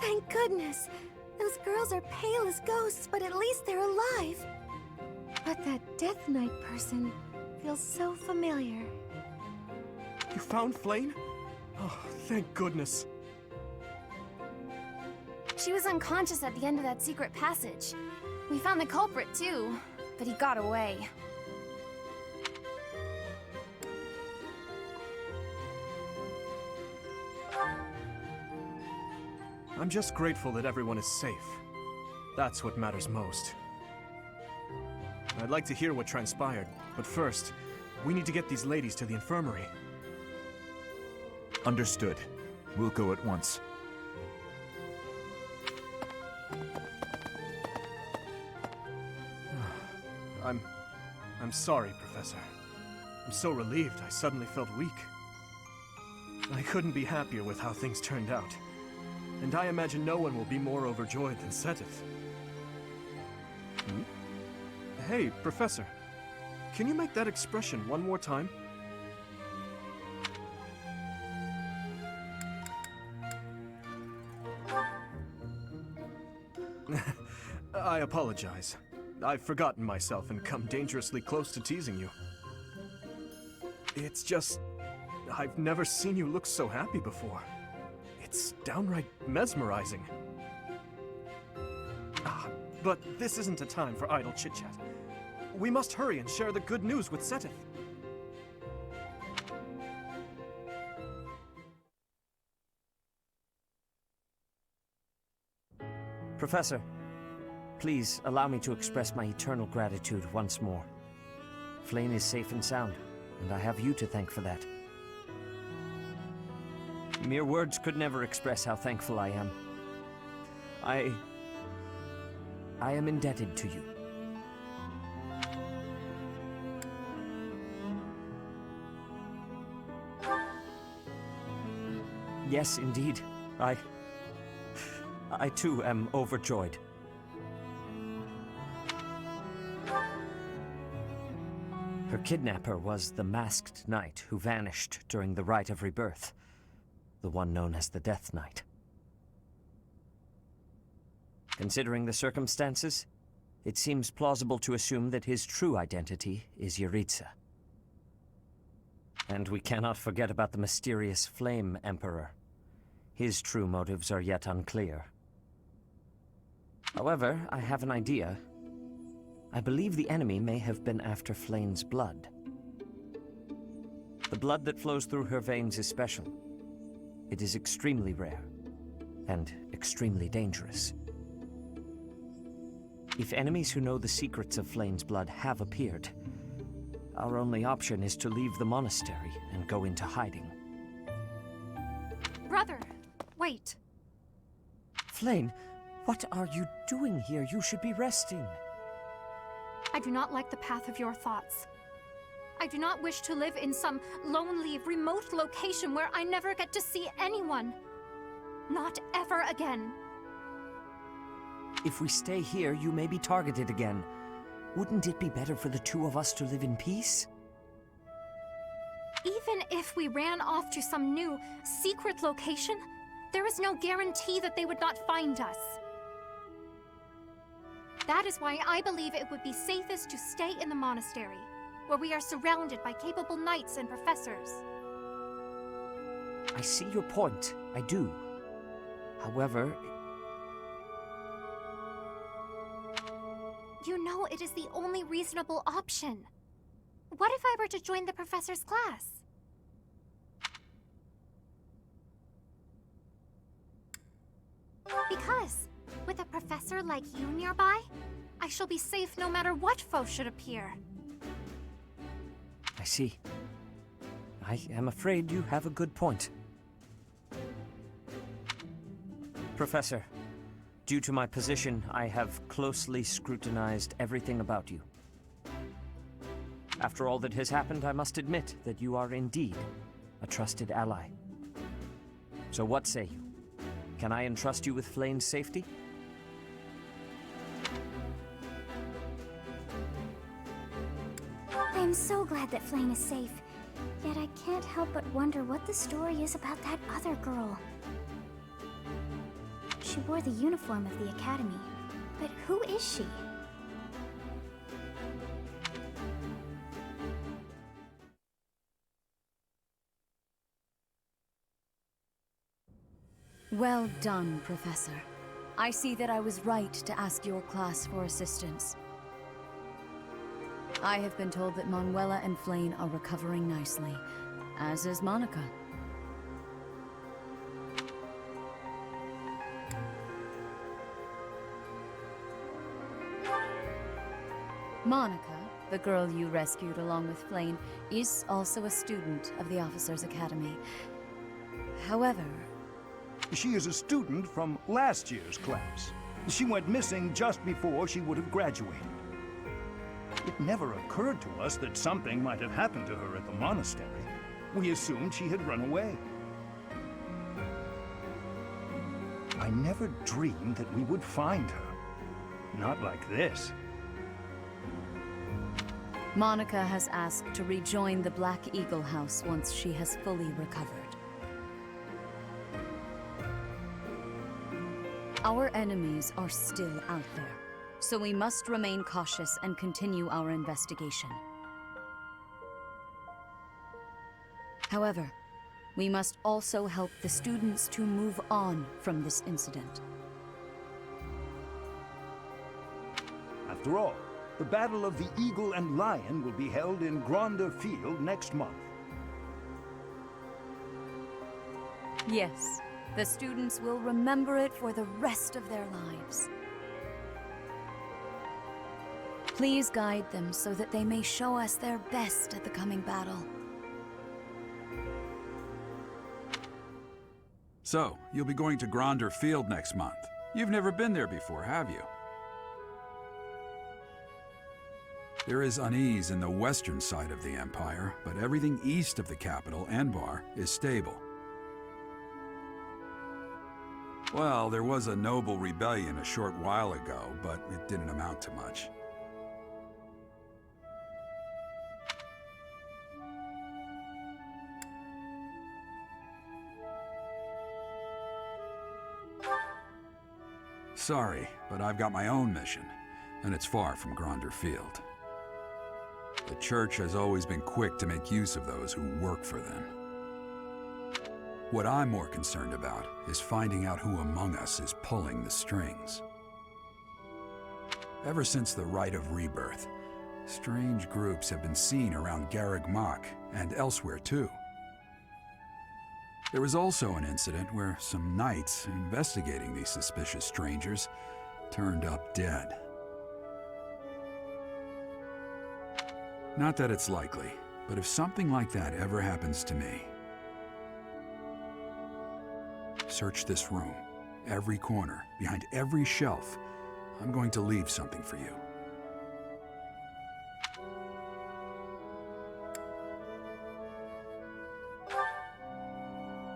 Thank goodness. Those girls are pale as ghosts, but at least they're alive. But that Death Knight person feels so familiar. You found Flame? Oh, thank goodness. She was unconscious at the end of that secret passage. We found the culprit too, but he got away. I'm just grateful that everyone is safe. That's what matters most. I'd like to hear what transpired, but first, we need to get these ladies to the infirmary. Understood. We'll go at once. I'm sorry, Professor. I'm so relieved I suddenly felt weak. I couldn't be happier with how things turned out. And I imagine no one will be more overjoyed than Seteth. Hey, Professor. Can you make that expression one more time? I apologize. I've forgotten myself and come dangerously close to teasing you. It's just... I've never seen you look so happy before. It's downright mesmerizing. But this isn't a time for idle chit-chat. We must hurry and share the good news with Seteth. Professor, please allow me to express my eternal gratitude once more. Flame is safe and sound, and I have you to thank for that. Mere words could never express how thankful I am. I am indebted to you. Yes, indeed. I too am overjoyed. Her kidnapper was the masked knight who vanished during the Rite of Rebirth, the one known as the Death Knight. Considering the circumstances, it seems plausible to assume that his true identity is Yaritza. And we cannot forget about the mysterious Flame Emperor. His true motives are yet unclear. However, I have an idea. I believe the enemy may have been after Flame's blood. The blood that flows through her veins is special. It is extremely rare, and extremely dangerous. If enemies who know the secrets of Flame's blood have appeared, our only option is to leave the monastery and go into hiding. Brother, wait. Flame, what are you doing here? You should be resting. I do not like the path of your thoughts. I do not wish to live in some lonely, remote location where I never get to see anyone. Not ever again. If we stay here, you may be targeted again. Wouldn't it be better for the two of us to live in peace? Even if we ran off to some new, secret location, there is no guarantee that they would not find us. That is why I believe it would be safest to stay in the monastery, where we are surrounded by capable knights and professors. I see your point. I do. However... You know it is the only reasonable option. What if I were to join the professor's class? Because, with a professor like you nearby, I shall be safe no matter what foe should appear. I see. I am afraid you have a good point. Professor, due to my position, I have closely scrutinized everything about you. After all that has happened, I must admit that you are indeed a trusted ally. So what say you? Can I entrust you with Flame's safety? I am so glad that Flame is safe. Yet I can't help but wonder what the story is about that other girl. she wore the uniform of the Academy. But who is she? Well done, Professor. I see that I was right to ask your class for assistance. I have been told that Manuela and Flayn are recovering nicely, as is Monica. Monica, the girl you rescued along with Flayn, is also a student of the Officers' Academy. However, she is a student from last year's class. She went missing just before she would have graduated. It never occurred to us that something might have happened to her at the monastery. We assumed she had run away. I never dreamed that we would find her. Not like this. Monica has asked to rejoin the Black Eagle House once she has fully recovered. Our enemies are still out there, so we must remain cautious and continue our investigation. However, we must also help the students to move on from this incident. After all, the Battle of the Eagle and Lion will be held in Gronder Field next month. Yes, the students will remember it for the rest of their lives. Please guide them so that they may show us their best at the coming battle. So, you'll be going to Gronder Field next month. You've never been there before, have you? There is unease in the western side of the Empire, but everything east of the capital, Enbar, is stable. Well, there was a noble rebellion a short while ago, but it didn't amount to much. Sorry, but I've got my own mission, and it's far from Gronder Field. The Church has always been quick to make use of those who work for them. What I'm more concerned about is finding out who among us is pulling the strings. Ever since the Rite of Rebirth, strange groups have been seen around Garreg Mach and elsewhere too. There was also an incident where some knights investigating these suspicious strangers turned up dead. Not that it's likely, but if something like that ever happens to me, search this room, every corner, behind every shelf. I'm going to leave something for you.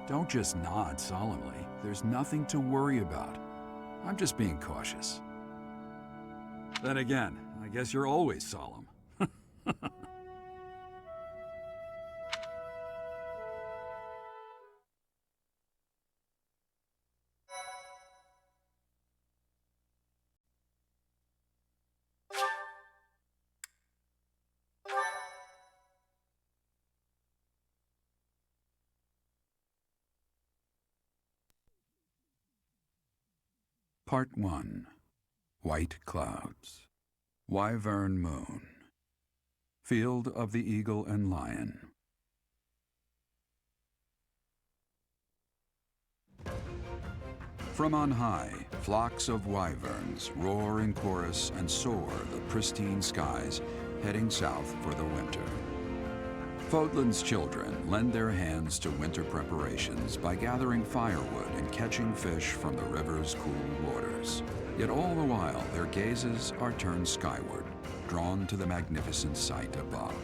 Don't just nod solemnly. There's nothing to worry about. I'm just being cautious. Then again, I guess you're always solemn. Part 1. White Clouds. Wyvern Moon. Field of the Eagle and Lion. From on high, flocks of wyverns roar in chorus and soar the pristine skies, heading south for the winter. Fodlan's children lend their hands to winter preparations by gathering firewood and catching fish from the river's cool waters. Yet all the while, their gazes are turned skyward, drawn to the magnificent sight above.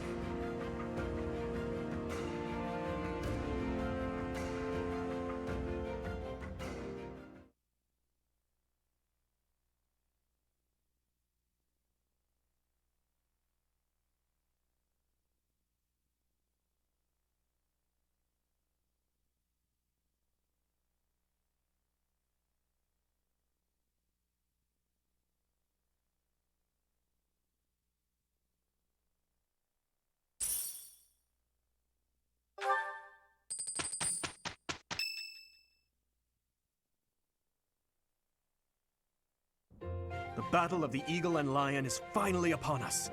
battle of the Eagle and Lion is finally upon us.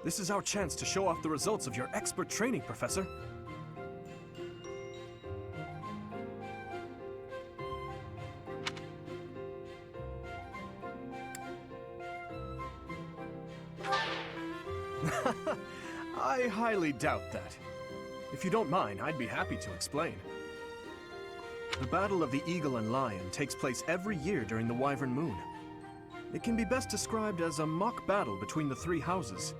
This is our chance to show off the results of your expert training, Professor. I highly doubt that. If you don't mind, I'd be happy to explain. The Battle of the Eagle and Lion takes place every year during the Wyvern Moon. It can be best described as a mock battle between the three houses.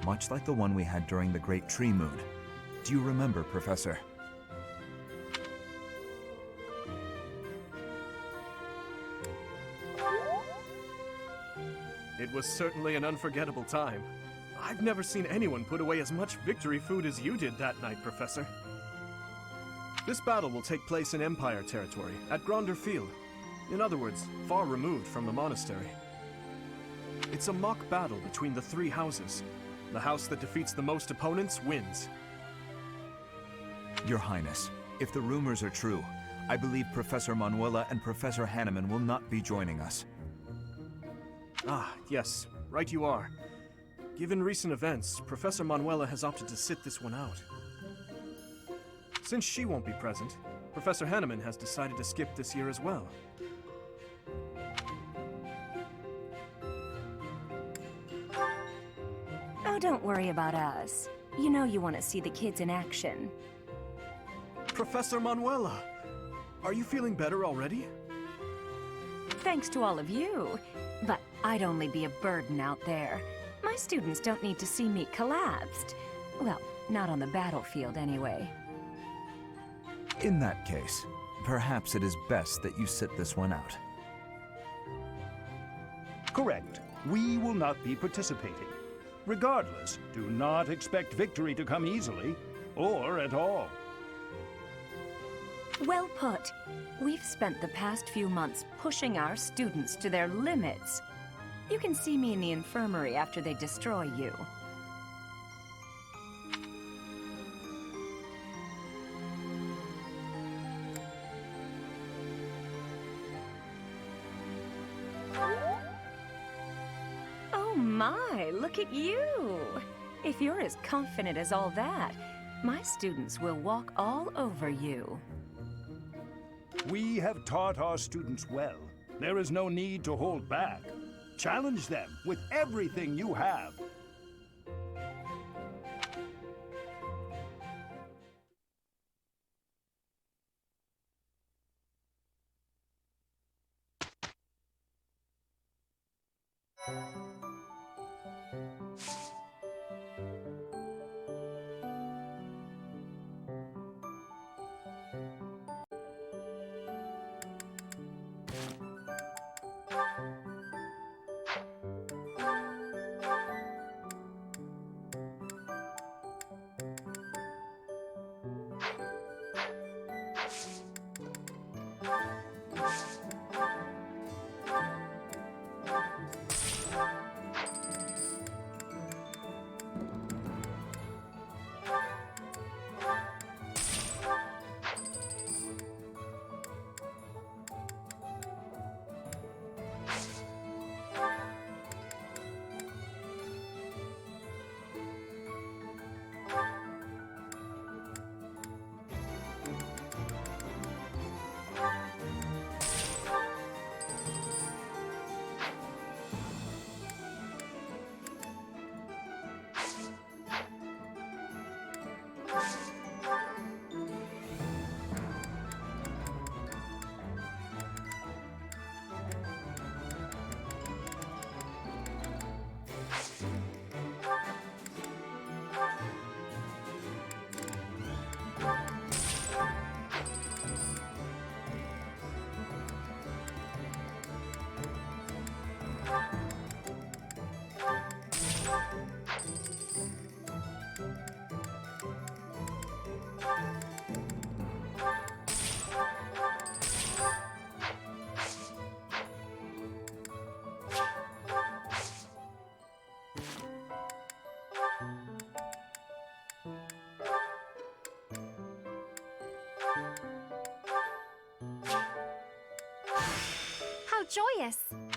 Much like the one we had during the Great Tree Moon. Do you remember, Professor? It was certainly an unforgettable time. I've never seen anyone put away as much victory food as you did that night, Professor. This battle will take place in Empire territory, at Gronder Field. In other words, far removed from the monastery. It's a mock battle between the three houses. The house that defeats the most opponents wins. Your Highness, if the rumors are true, I believe Professor Manuela and Professor Hanneman will not be joining us. Ah, yes, right you are. Given recent events, Professor Manuela has opted to sit this one out. Since she won't be present, Professor Hanneman has decided to skip this year as well. Oh, don't worry about us. You know you want to see the kids in action. Professor Manuela! Are you feeling better already? Thanks to all of you. But I'd only be a burden out there. My students don't need to see me collapsed. Well, not on the battlefield anyway. In that case, perhaps it is best that you sit this one out. Correct. We will not be participating. Regardless, do not expect victory to come easily, or at all. Well put. We've spent the past few months pushing our students to their limits. You can see me in the infirmary after they destroy you. Oh my, look at you! If you're as confident as all that, my students will walk all over you. We have taught our students well. There is no need to hold back. Challenge them with everything you have. How joyous!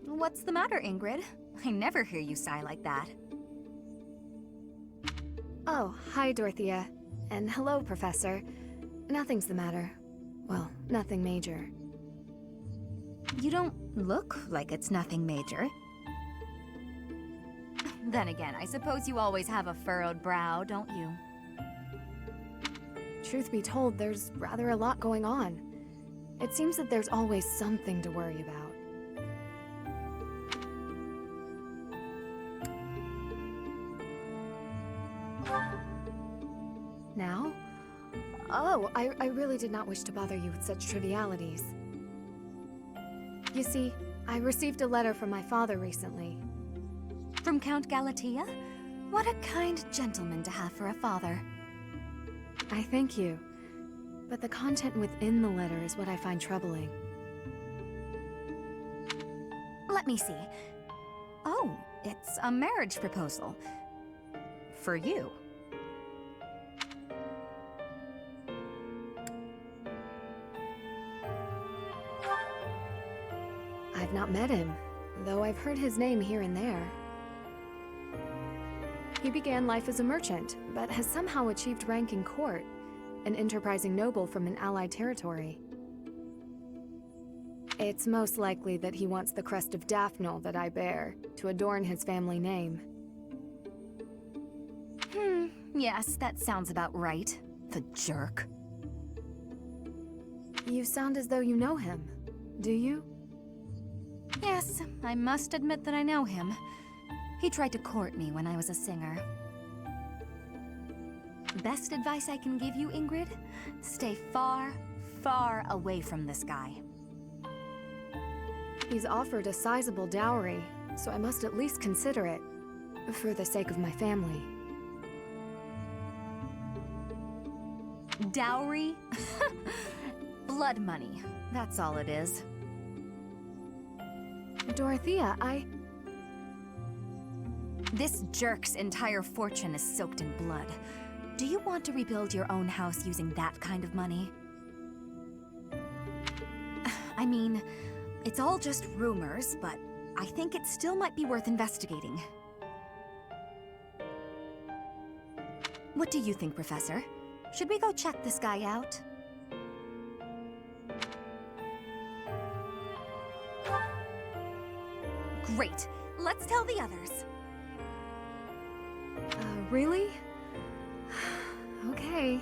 What's the matter, Ingrid? I never hear you sigh like that. Oh, hi, Dorothea. And hello, Professor. Nothing's the matter. Well, nothing major. You don't look like it's nothing major. Then again, I suppose you always have a furrowed brow, don't you? Truth be told, there's rather a lot going on. It seems that there's always something to worry about. Now? Oh, I really did not wish to bother you with such trivialities. You see, I received a letter from my father recently. From Count Galatea? What a kind gentleman to have for a father. I thank you. But the content within the letter is what I find troubling. Let me see. Oh, it's a marriage proposal. For you. I've not met him, though I've heard his name here and there. He began life as a merchant, but has somehow achieved rank in court, an enterprising noble from an allied territory. It's most likely that he wants the crest of Daphne that I bear, to adorn his family name. Yes, that sounds about right. The jerk. You sound as though you know him. Do you? Yes, I must admit that I know him. He tried to court me when I was a singer. Best advice I can give you, Ingrid? Stay far, far away from this guy. He's offered a sizable dowry, so I must at least consider it, for the sake of my family. Dowry? Blood money. That's all it is. Dorothea, This jerk's entire fortune is soaked in blood. Do you want to rebuild your own house using that kind of money? I mean, it's all just rumors, but I think it still might be worth investigating. What do you think, Professor? Should we go check this guy out? Great. Let's tell the others. really? Okay.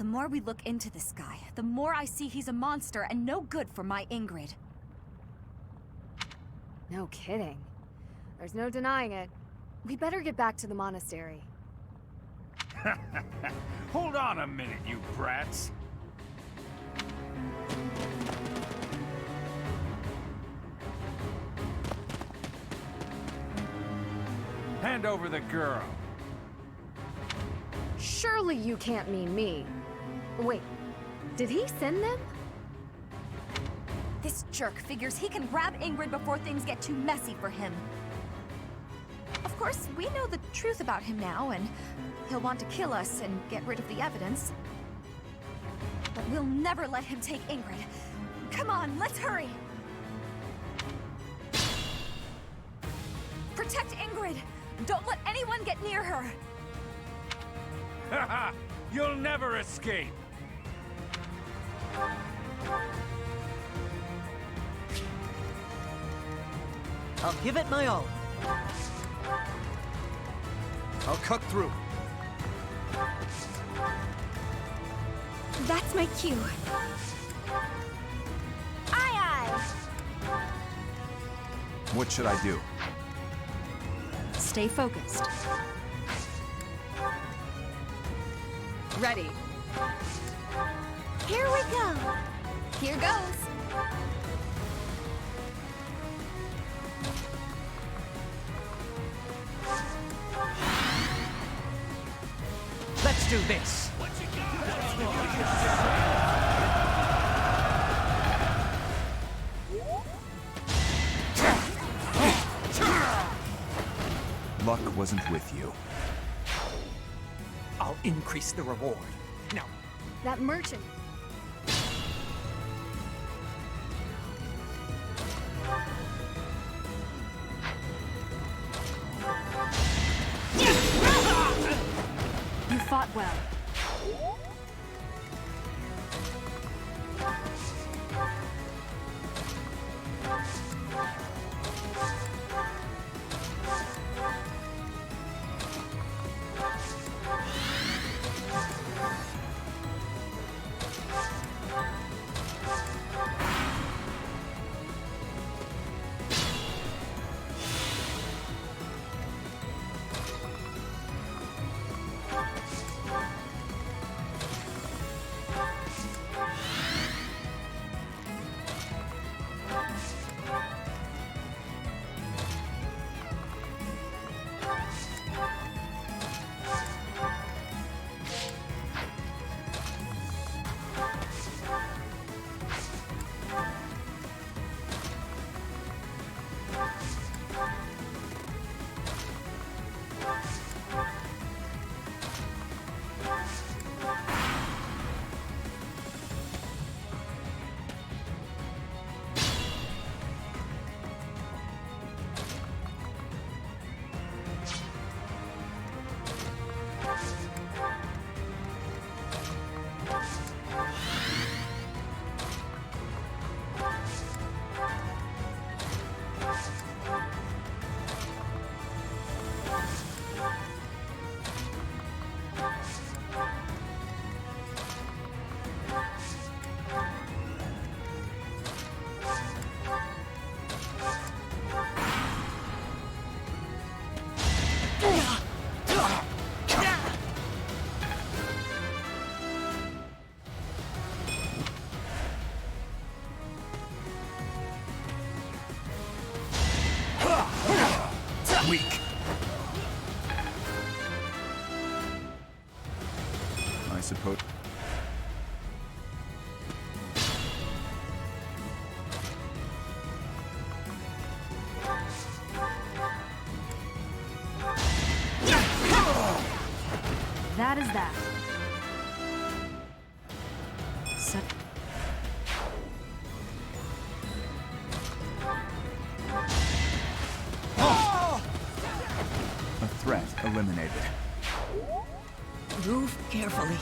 The more we look into this guy, the more I see he's a monster and no good for my Ingrid. No kidding. There's no denying it. We better get back to the monastery. Hold on a minute, you brats. Hand over the girl. Surely you can't mean me. Wait, did he send them? This jerk figures he can grab Ingrid before things get too messy for him. Of course, we know the truth about him now, and he'll want to kill us and get rid of the evidence. But we'll never let him take Ingrid. Come on, let's hurry! Protect Ingrid! Don't let anyone get near her! Haha! You'll never escape! I'll give it my all. I'll cut through. That's my cue. Aye, aye! What should I do? Stay focused. Ready. Here we go. Here goes. Let's do this! Luck wasn't with you. I'll increase the reward. Now, That merchant. You fought well. Weak. I suppose. That is that. Set. A threat eliminated. Move carefully.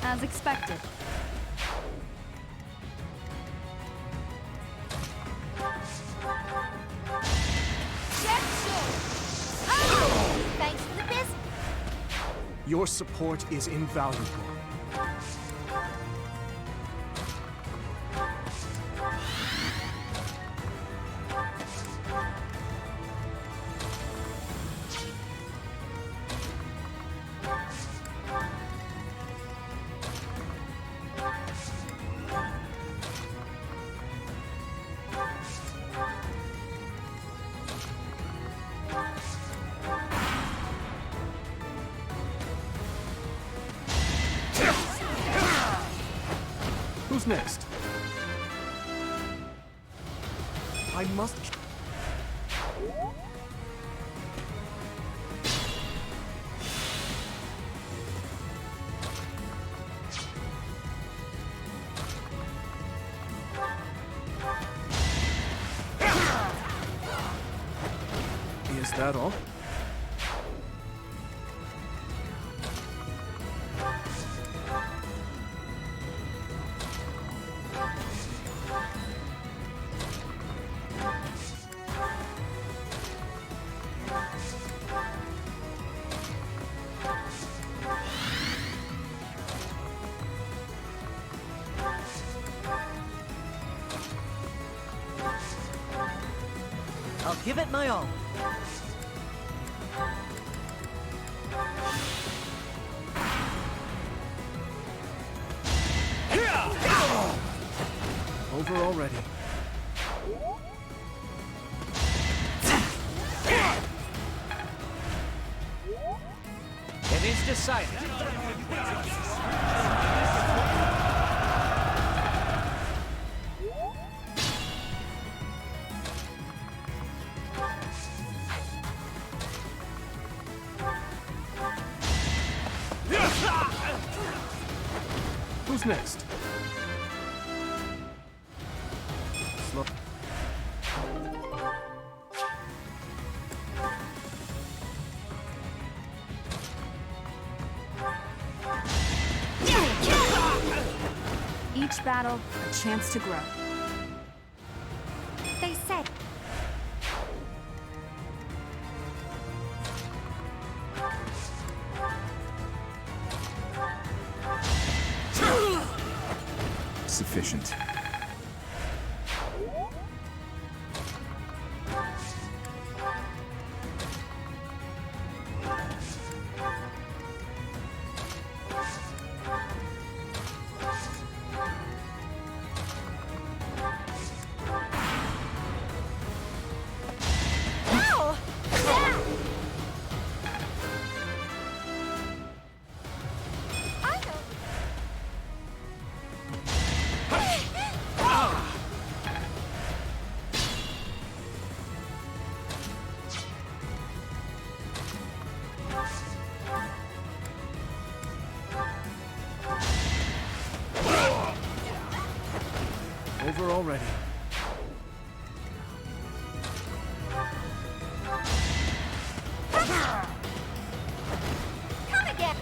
As expected. Thanks for the biscuit. Your support is invaluable. Who's next? I must... Is that all? I'll give it my all. Over already. It is decided. Who's next? Slow. Each battle, a chance to grow. They said. Sufficient. Over already. Come again!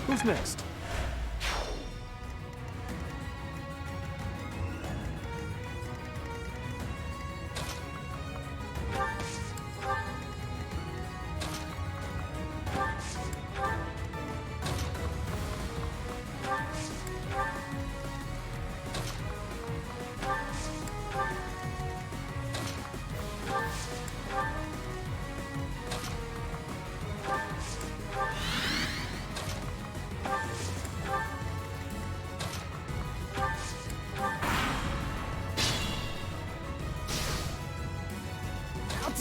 Who's next?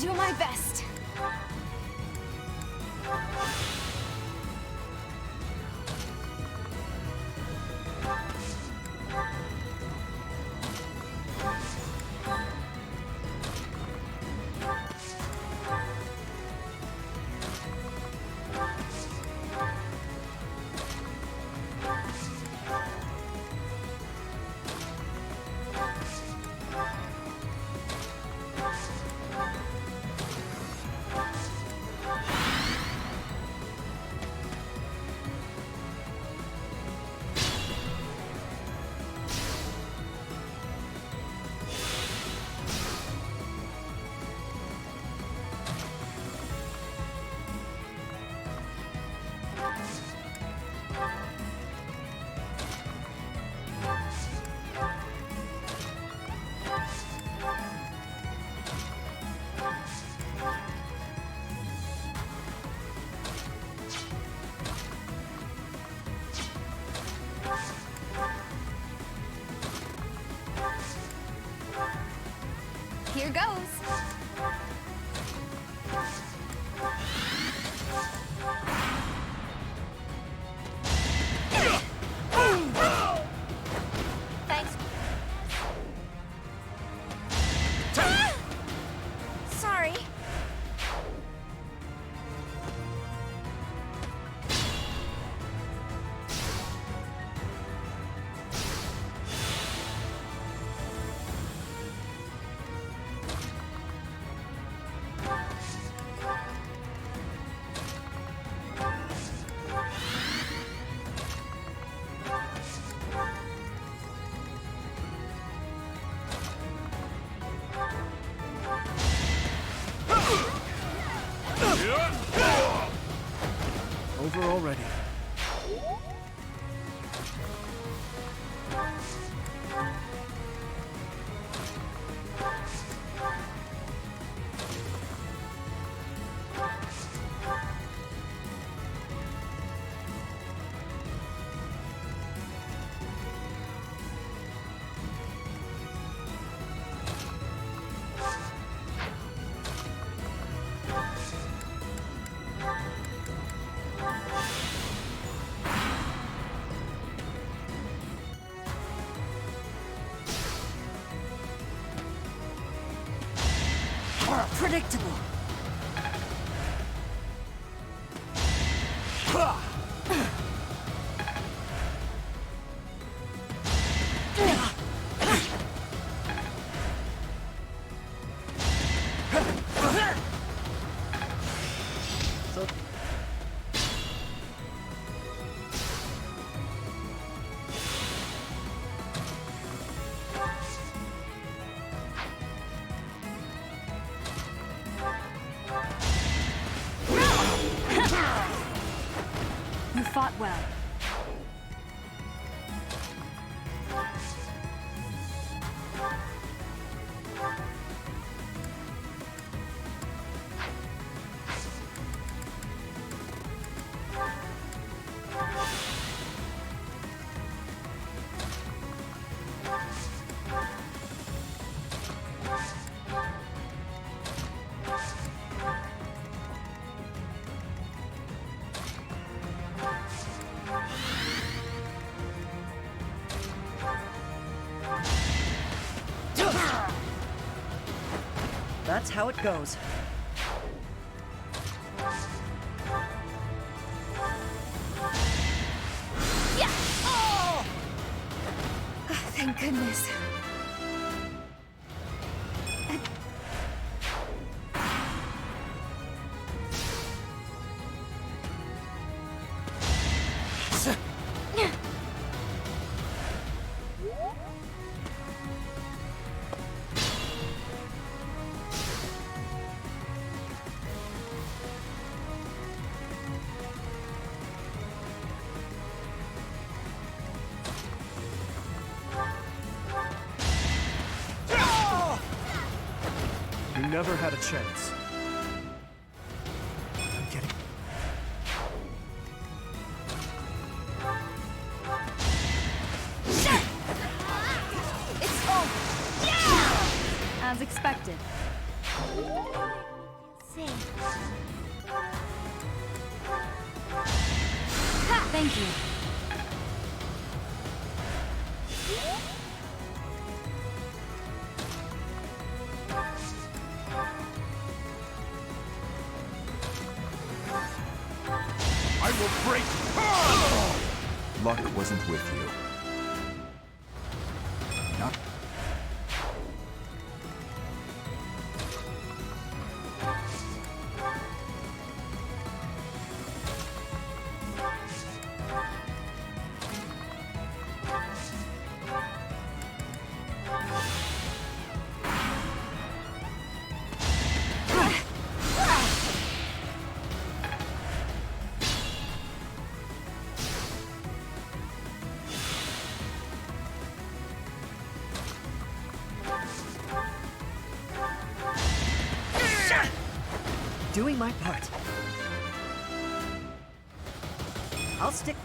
do my best. Here goes. Thanks. Sorry. Over already. Predictable. You fought well. That's how it goes. Yeah! Oh! Thank goodness. You never had a chance. I'm getting... It's over. Yeah! As expected. see. Thank you. I will break. Luck wasn't with you. Not Doing my part. I'll stick.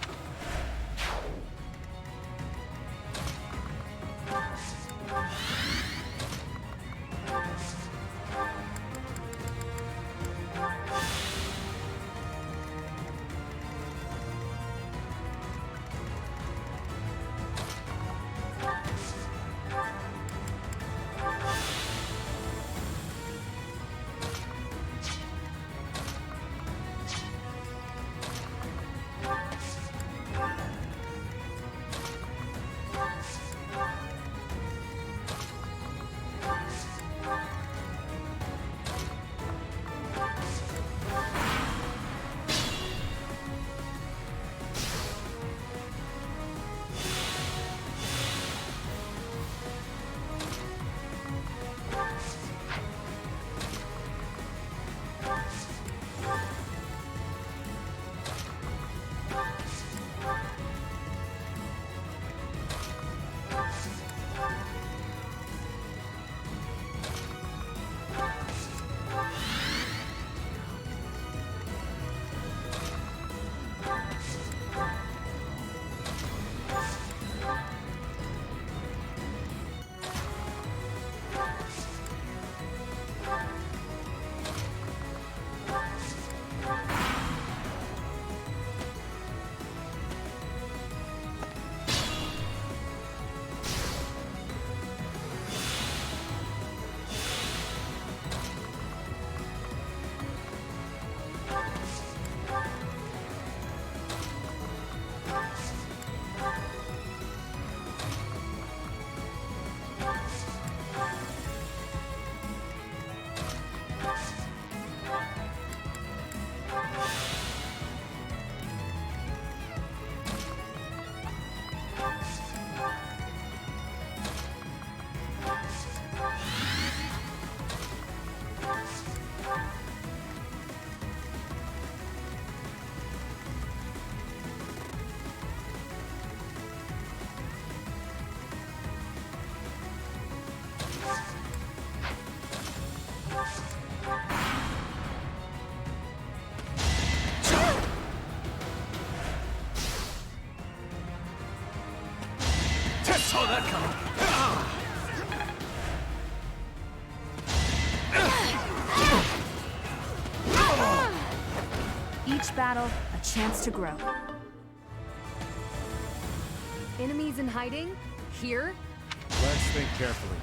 Saw that coming. Each battle, a chance to grow. Enemies in hiding? Here? Let's think carefully.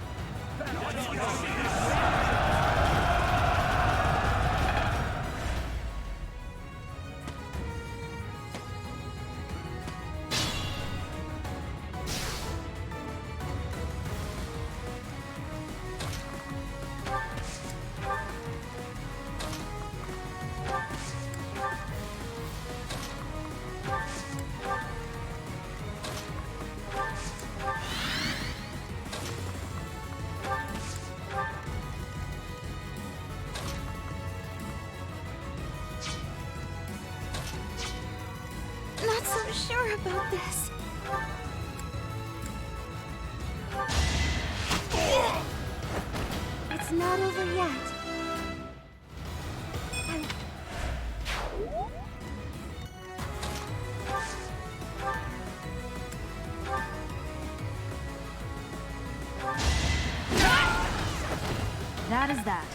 Not so sure about this. It's not over yet. That is that.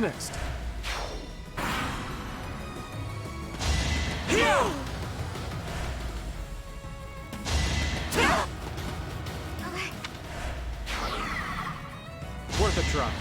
next? Worth a try.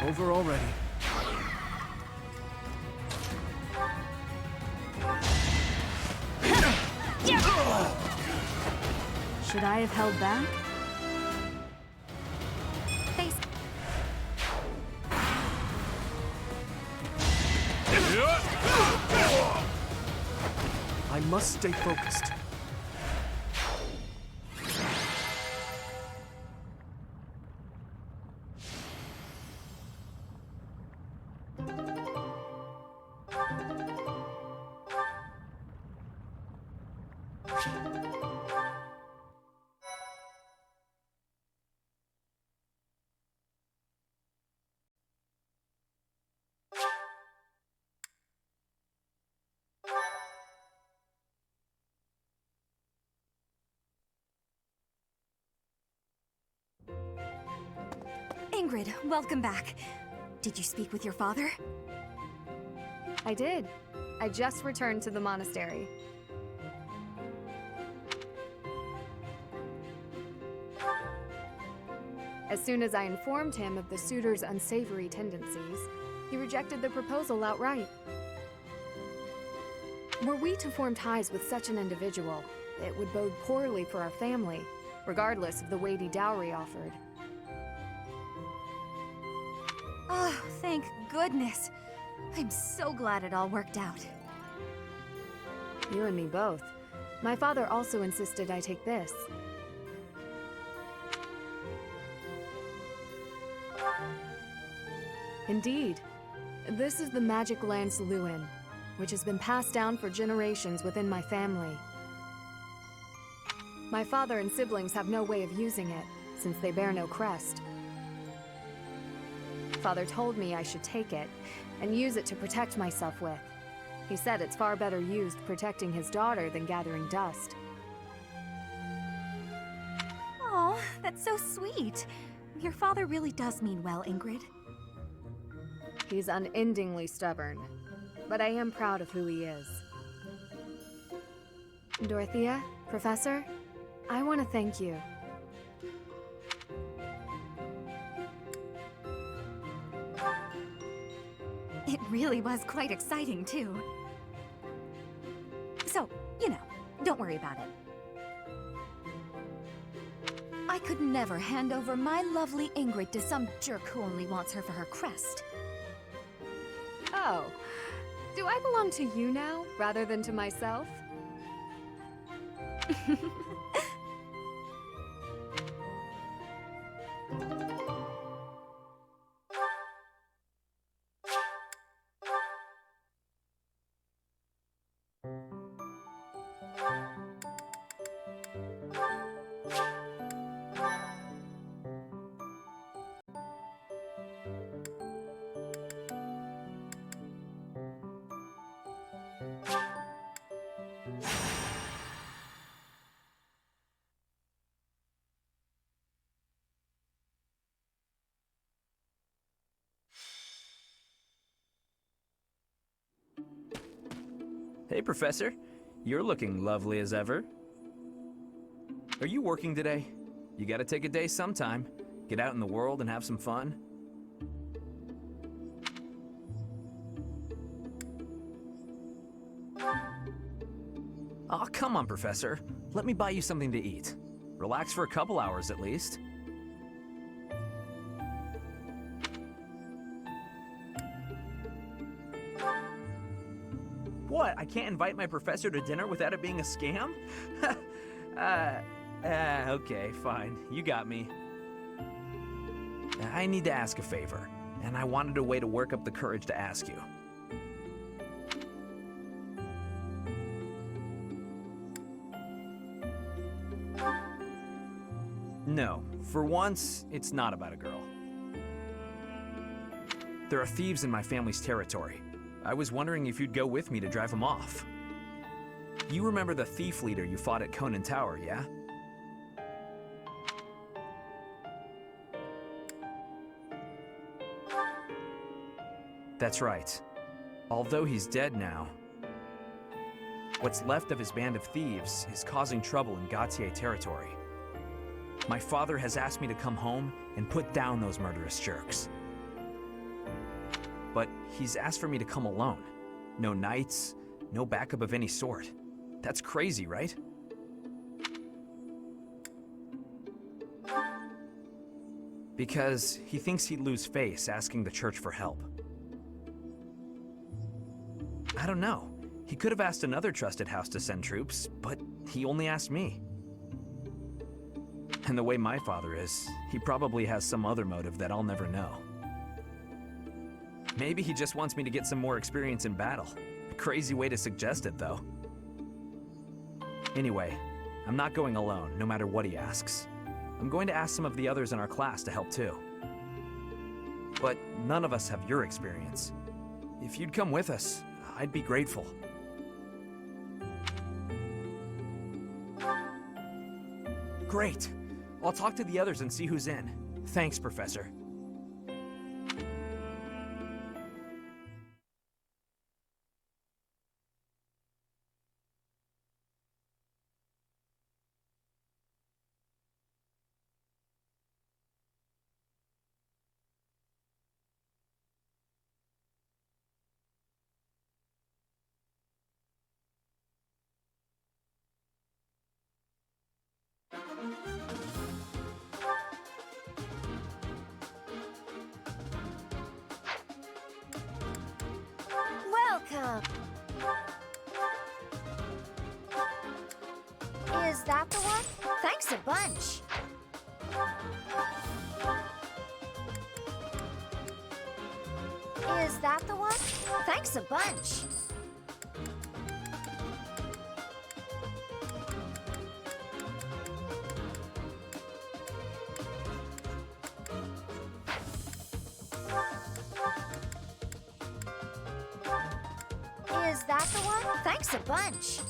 Over already. Should I have held back? Face. I must stay focused. Ingrid, welcome back. Did you speak with your father? I did. I just returned to the monastery. As soon as I informed him of the suitor's unsavory tendencies, he rejected the proposal outright. Were we to form ties with such an individual, it would bode poorly for our family, regardless of the weighty dowry offered. Oh, thank goodness. I'm so glad it all worked out. You and me both. My father also insisted I take this. Indeed. This is the magic lance Luin, which has been passed down for generations within my family. My father and siblings have no way of using it, since they bear no crest. Father told me I should take it, and use it to protect myself with. He said it's far better used protecting his daughter than gathering dust. Oh, that's so sweet. Your father really does mean well, Ingrid. He's unendingly stubborn, but I am proud of who he is. Dorothea, Professor, I want to thank you. It really was quite exciting, too. So, you know, don't worry about it. I could never hand over my lovely Ingrid to some jerk who only wants her for her crest. Oh, do I belong to you now, rather than to myself? Hey, Professor. You're looking lovely as ever. Are you working today? You gotta take a day sometime. Get out in the world and have some fun. Oh, come on, Professor. Let me buy you something to eat. Relax for a couple hours at least. What? I can't invite my professor to dinner without it being a scam? Okay, fine. You got me. I need to ask a favor, and I wanted a way to work up the courage to ask you. No, for once, it's not about a girl. There are thieves in my family's territory. I was wondering if you'd go with me to drive them off. You remember the thief leader you fought at Conan Tower, yeah? That's right. Although he's dead now, what's left of his band of thieves is causing trouble in Gautier territory. My father has asked me to come home and put down those murderous jerks. But he's asked for me to come alone. No knights, no backup of any sort. That's crazy, right? Because he thinks he'd lose face asking the church for help. I don't know. He could have asked another trusted house to send troops, but he only asked me. And the way my father is, he probably has some other motive that I'll never know. Maybe he just wants me to get some more experience in battle. Crazy way to suggest it, though. Anyway, I'm not going alone, no matter what he asks. I'm going to ask some of the others in our class to help too. But none of us have your experience. If you'd come with us, I'd be grateful. Great! I'll talk to the others and see who's in. Thanks, Professor. Welcome! Is that the one? Thanks a bunch! Is that the one? Thanks a bunch! Is that the one? Thanks a bunch!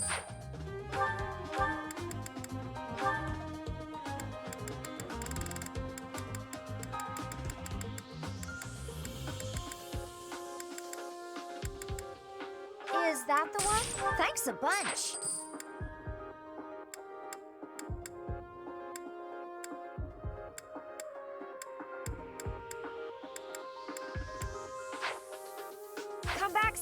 Is that the one? Thanks a bunch! Come back!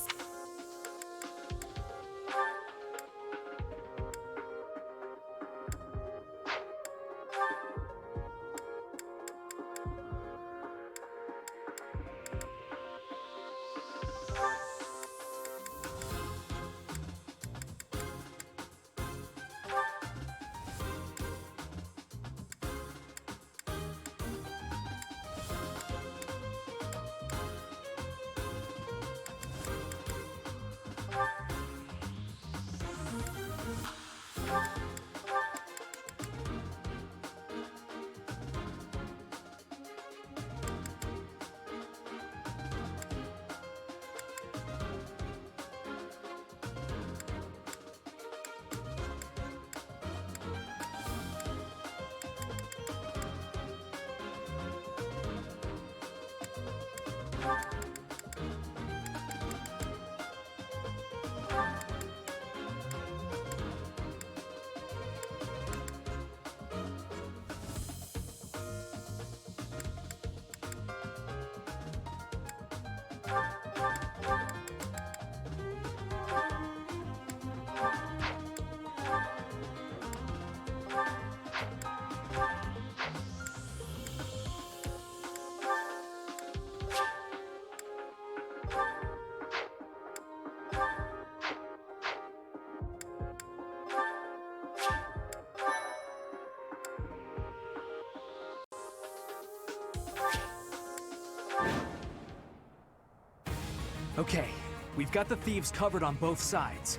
Okay, we've got the thieves covered on both sides.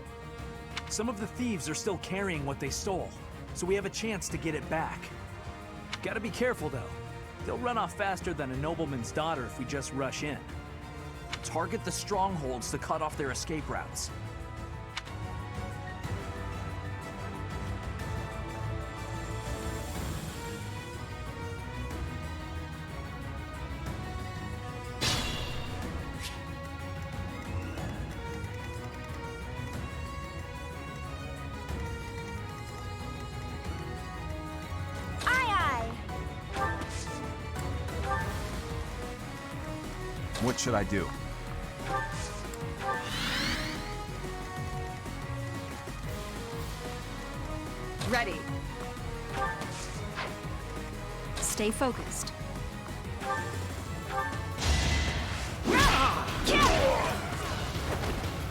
Some of the thieves are still carrying what they stole, so we have a chance to get it back. Gotta be careful though. They'll run off faster than a nobleman's daughter if we just rush in. Target the strongholds to cut off their escape routes. What should I do? Ready. Stay focused.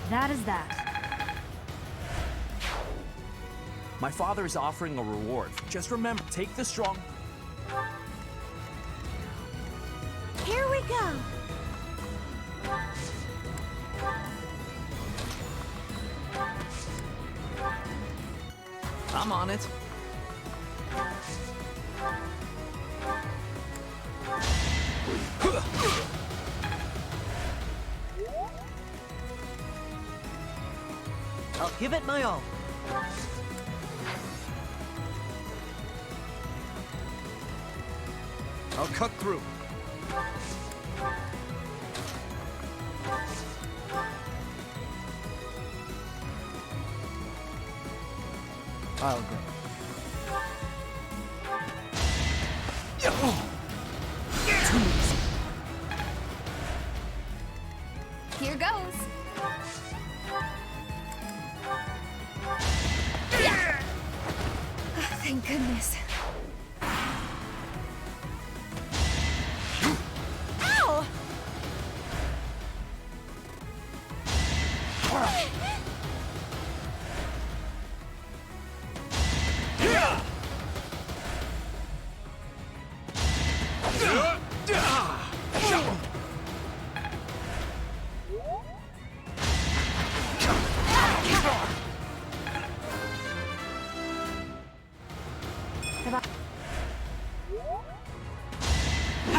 That is that. My father is offering a reward. Just remember, take the strong... Here we go. I'm on it. I'll give it my all. I'll cut through. I'll go. Here goes. Thank goodness. Ow!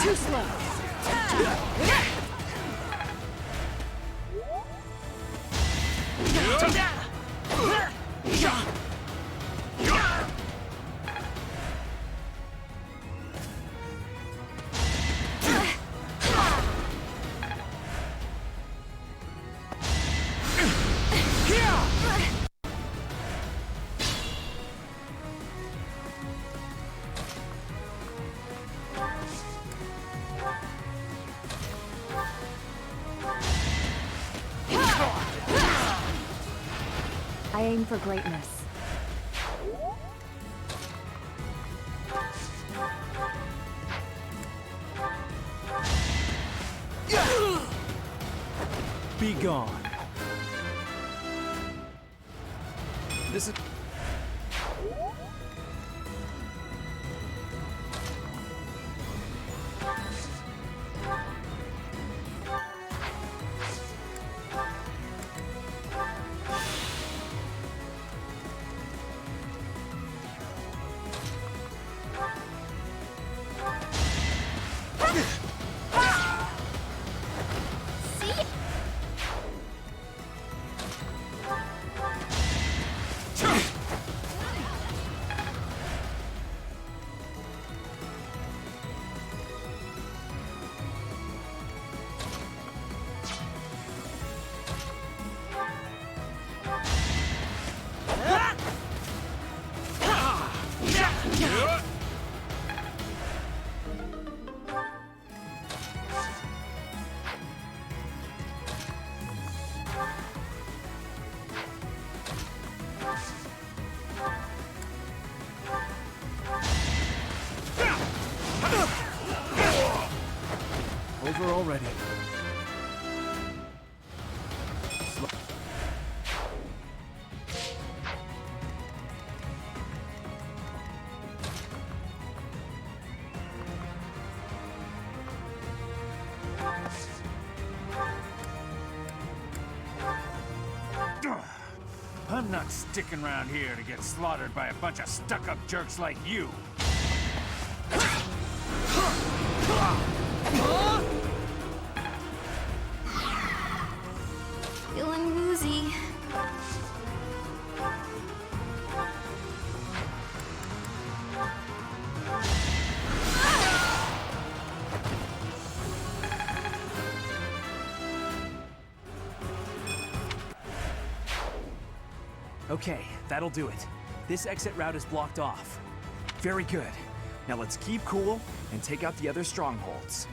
Too slow. I aim for greatness. Be gone. This is... Over already. I'm not sticking around here to get slaughtered by a bunch of stuck-up jerks like you. Feeling woozy. Okay, that'll do it. This exit route is blocked off. Very good. Now let's keep cool and take out the other strongholds.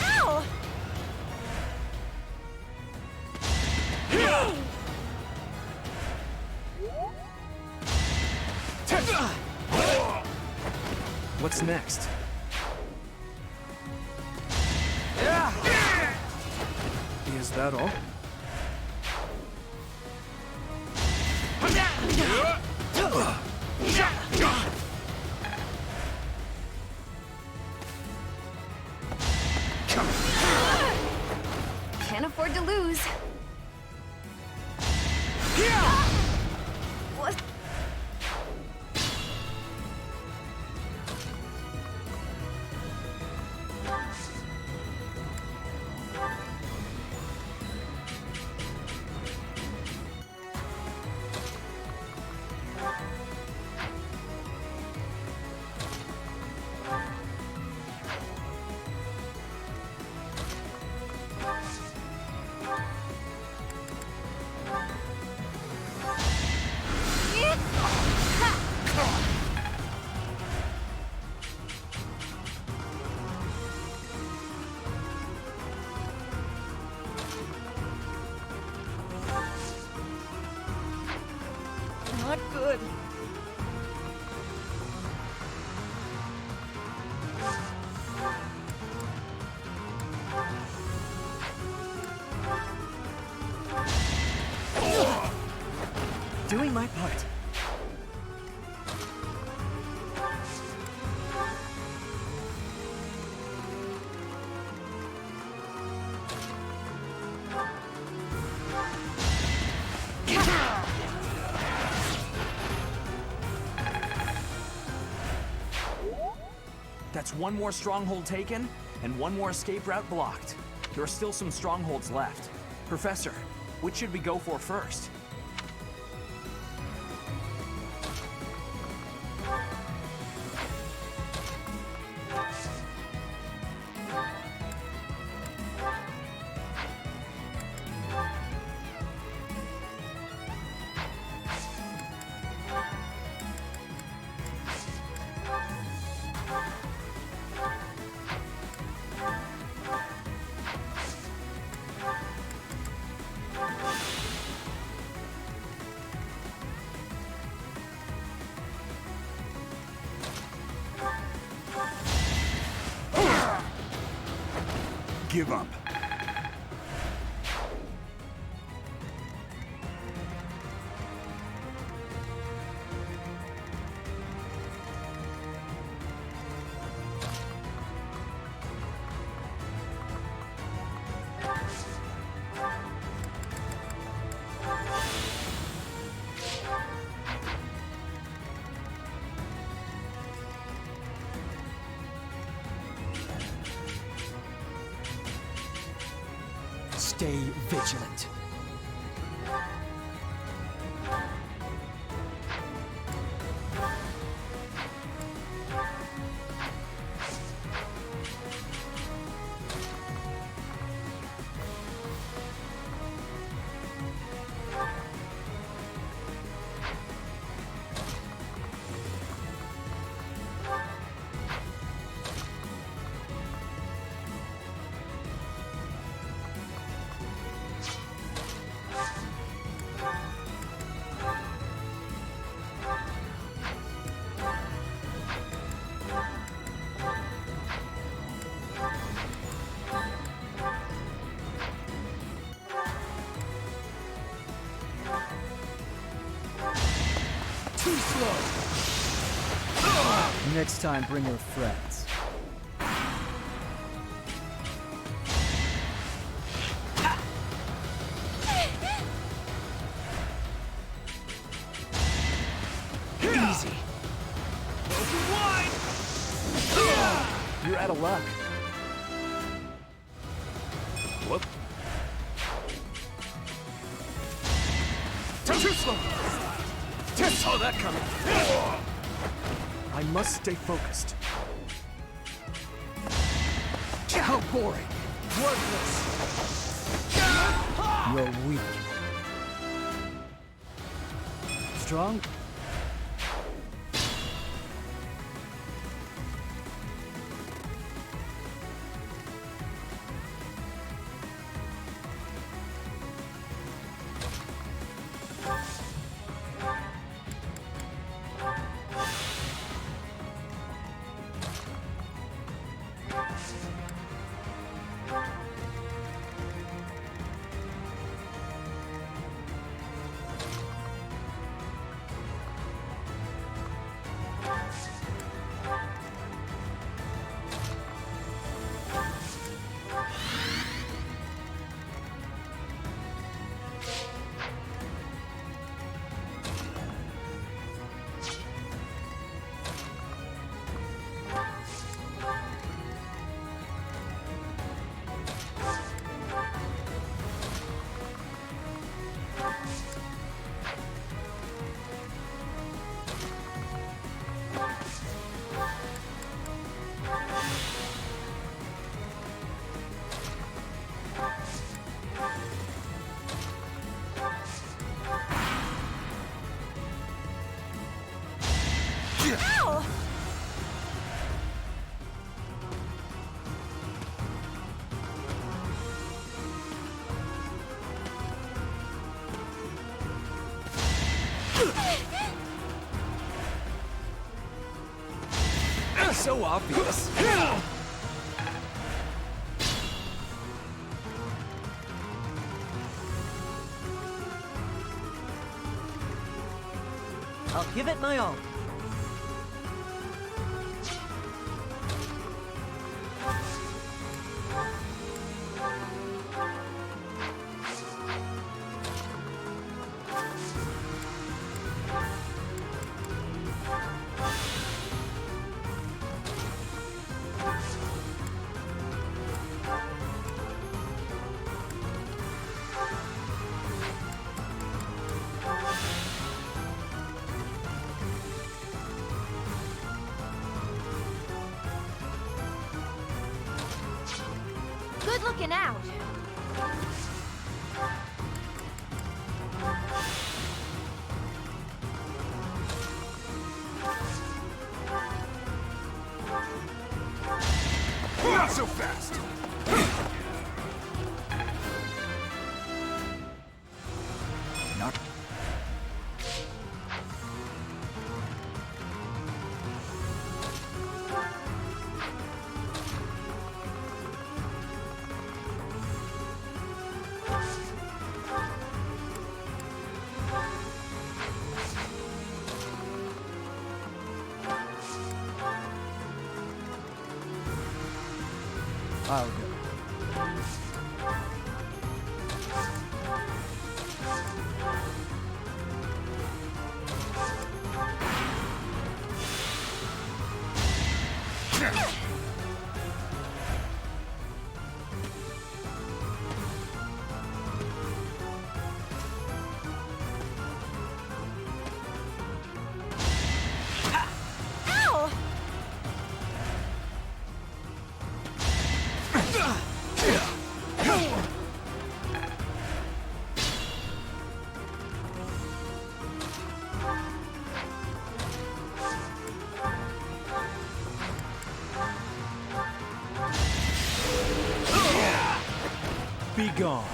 Ow! What's next? Is that all? Can't afford to lose. What? Not good. Doing my part. That's one more stronghold taken, and one more escape route blocked. There are still some strongholds left. Professor, which should we go for first? Give up. Stay vigilant. Too slow. Next time, bring your friends. You're out of luck. Whoop. Too slow! Saw that coming. I must stay focused. How boring! Worthless! You're weak. Strong? So obvious. I'll give it my all. Good looking out. Not so fast! Not I'll go. Ow! Be gone.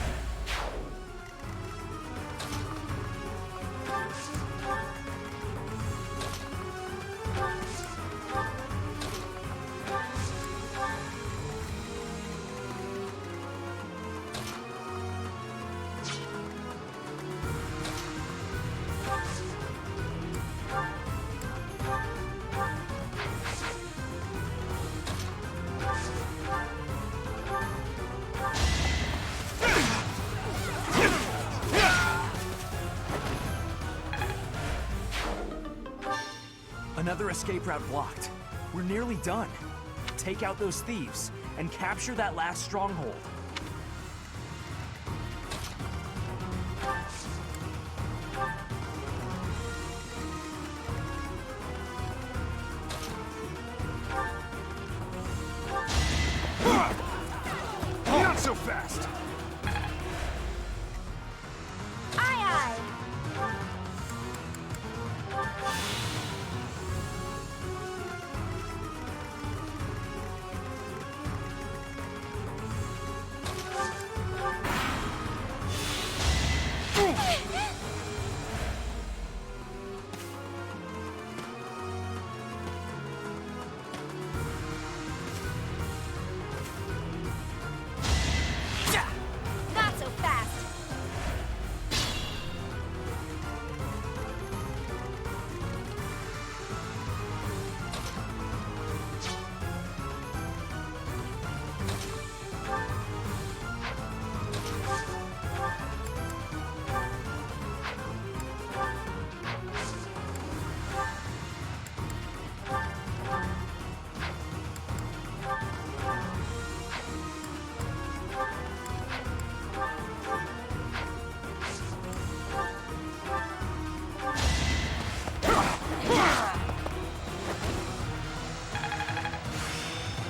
Another escape route blocked. We're nearly done. take out those thieves and capture that last stronghold. Not so fast! Aye, not so fast!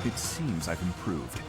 It seems I've improved.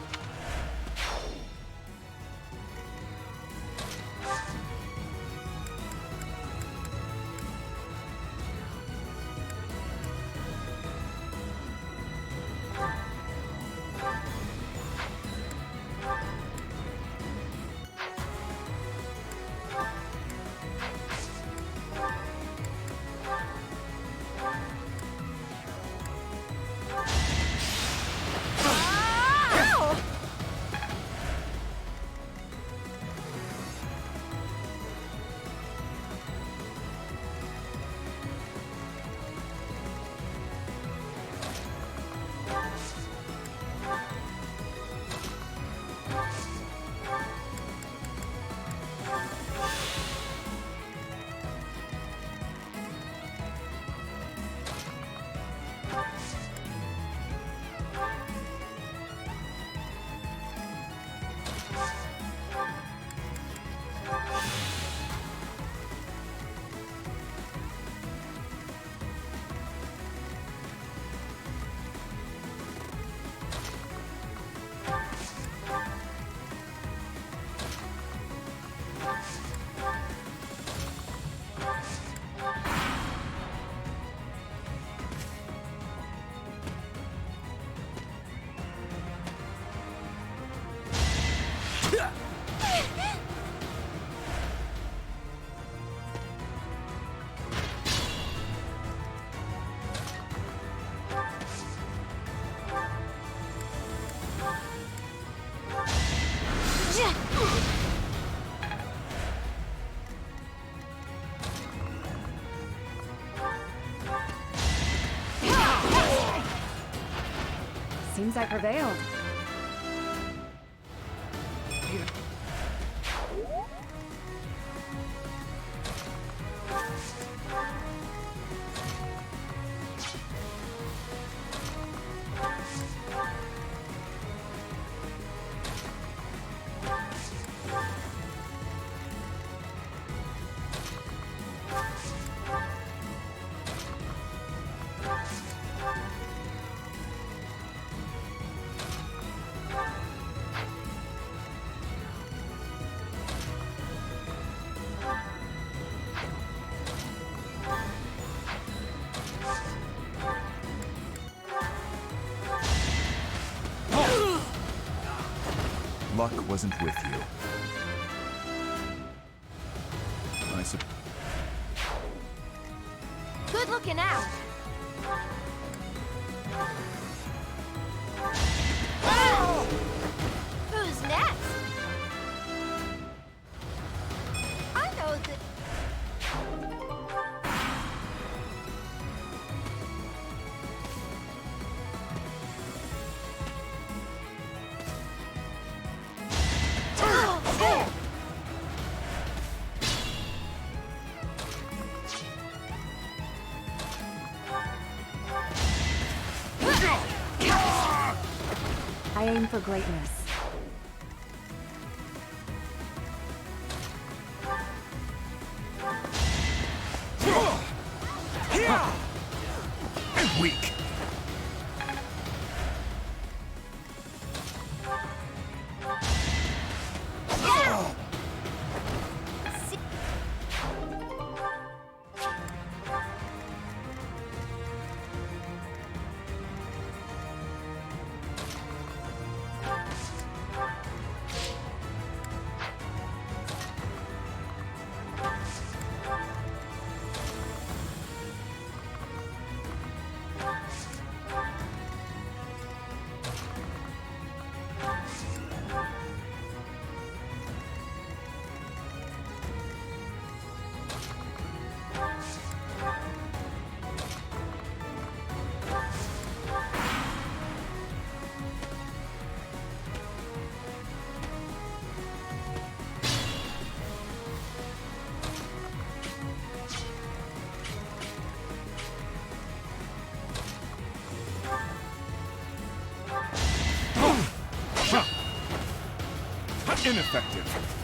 Seems I prevailed. Luck wasn't with you. I suppose. Good looking out! Oh! Who's next? I know that... aim for greatness. And weak. Ineffective.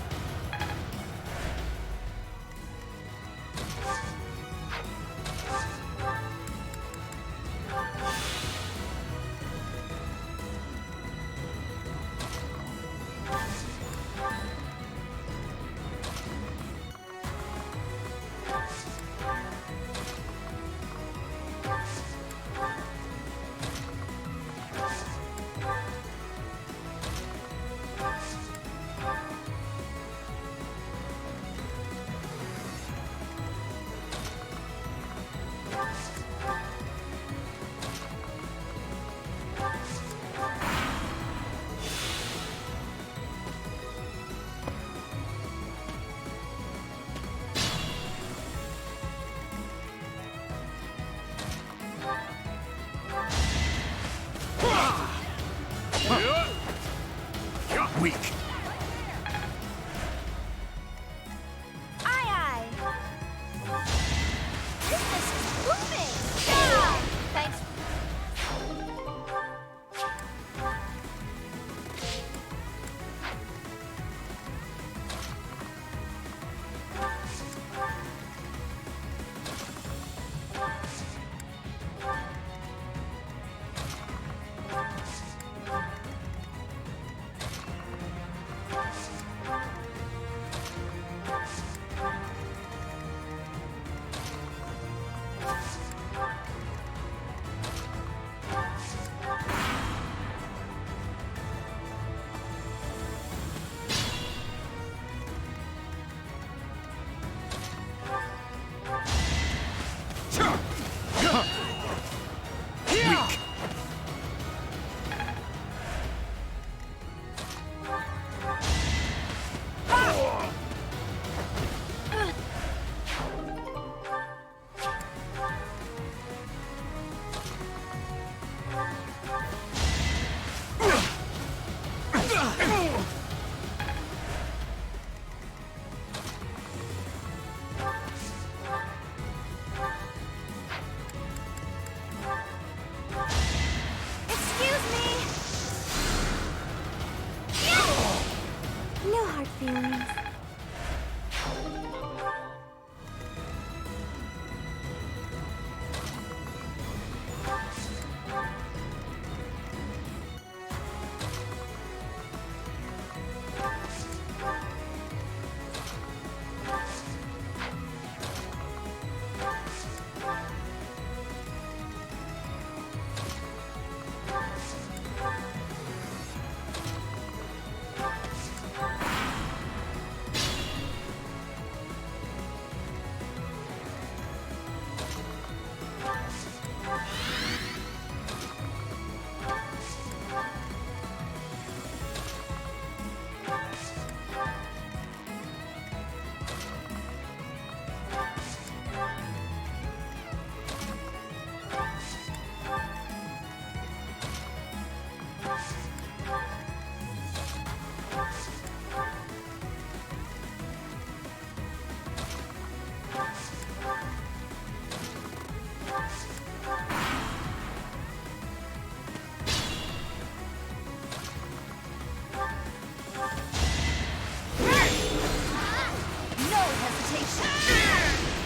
reputation.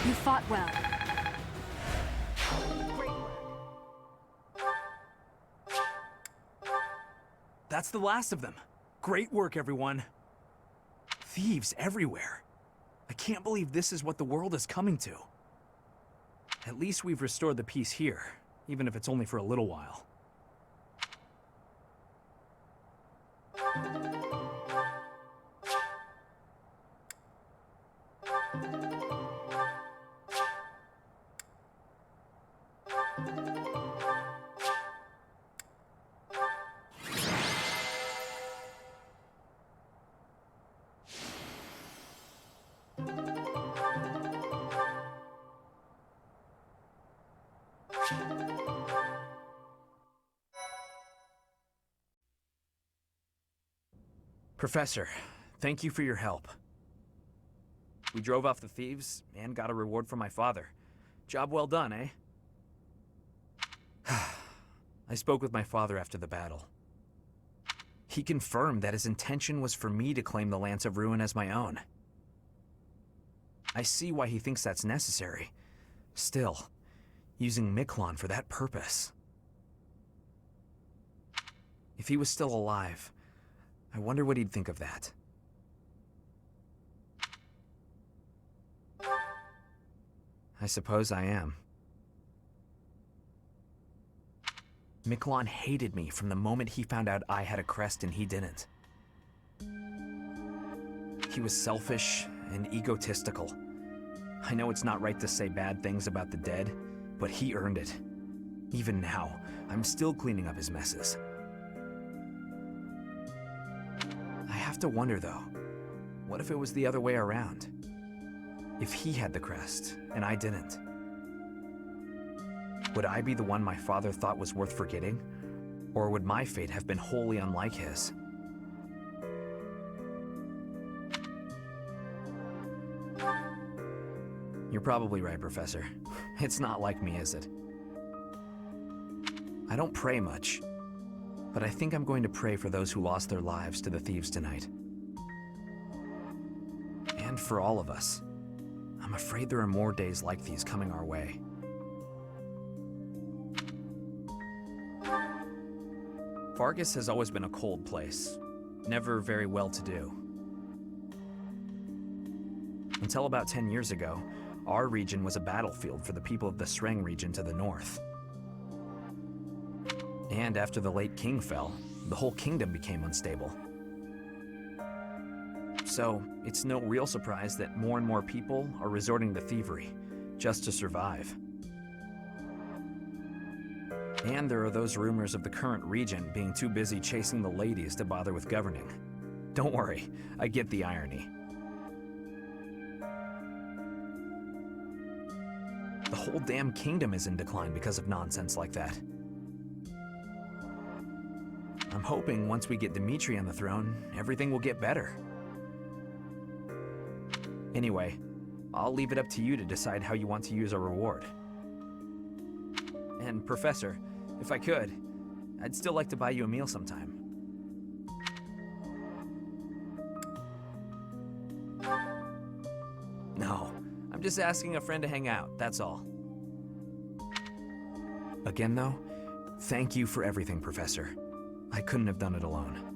You fought well. That's the last of them. Great work, everyone. Thieves everywhere. I can't believe this is what the world is coming to. At least we've restored the peace here, even if it's only for a little while. Professor, thank you for your help. We drove off the thieves and got a reward from my father. Job well done, eh? I spoke with my father after the battle. He confirmed that his intention was for me to claim the Lance of Ruin as my own. I see why he thinks that's necessary. Still, using Miklon for that purpose. If he was still alive, I wonder what he'd think of that. I suppose I am. Miklon hated me from the moment he found out I had a crest and he didn't. He was selfish and egotistical. I know it's not right to say bad things about the dead, but he earned it. Even now, I'm still cleaning up his messes. I have to wonder, though, what if it was the other way around? If he had the crest, and I didn't? Would I be the one my father thought was worth forgetting? Or would my fate have been wholly unlike his? You're probably right, Professor. It's not like me, is it? I don't pray much, but I think I'm going to pray for those who lost their lives to the thieves tonight. And for all of us. I'm afraid there are more days like these coming our way. Vargas has always been a cold place, never very well-to-do. Until about 10 years ago, our region was a battlefield for the people of the Sreng region to the north. And after the late king fell, the whole kingdom became unstable. So, it's no real surprise that more and more people are resorting to thievery, just to survive. And there are those rumors of the current regent being too busy chasing the ladies to bother with governing. Don't worry, I get the irony. The whole damn kingdom is in decline because of nonsense like that. I'm hoping once we get Dimitri on the throne, everything will get better. Anyway, I'll leave it up to you to decide how you want to use our reward. And Professor, if I could, I'd still like to buy you a meal sometime. No, I'm just asking a friend to hang out, that's all. Again though, thank you for everything, Professor. I couldn't have done it alone.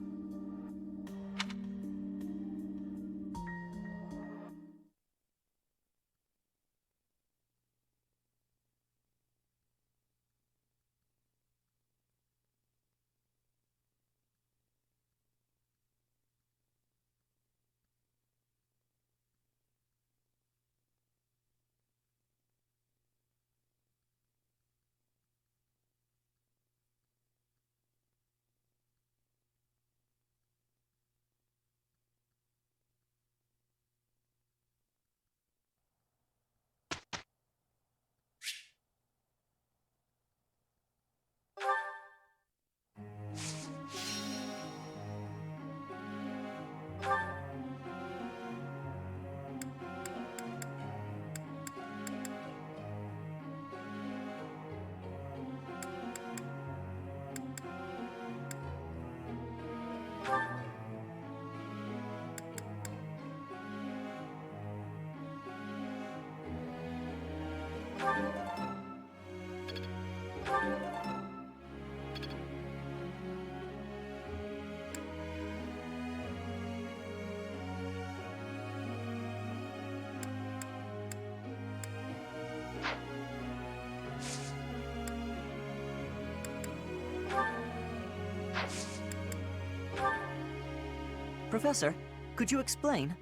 Professor, could you explain?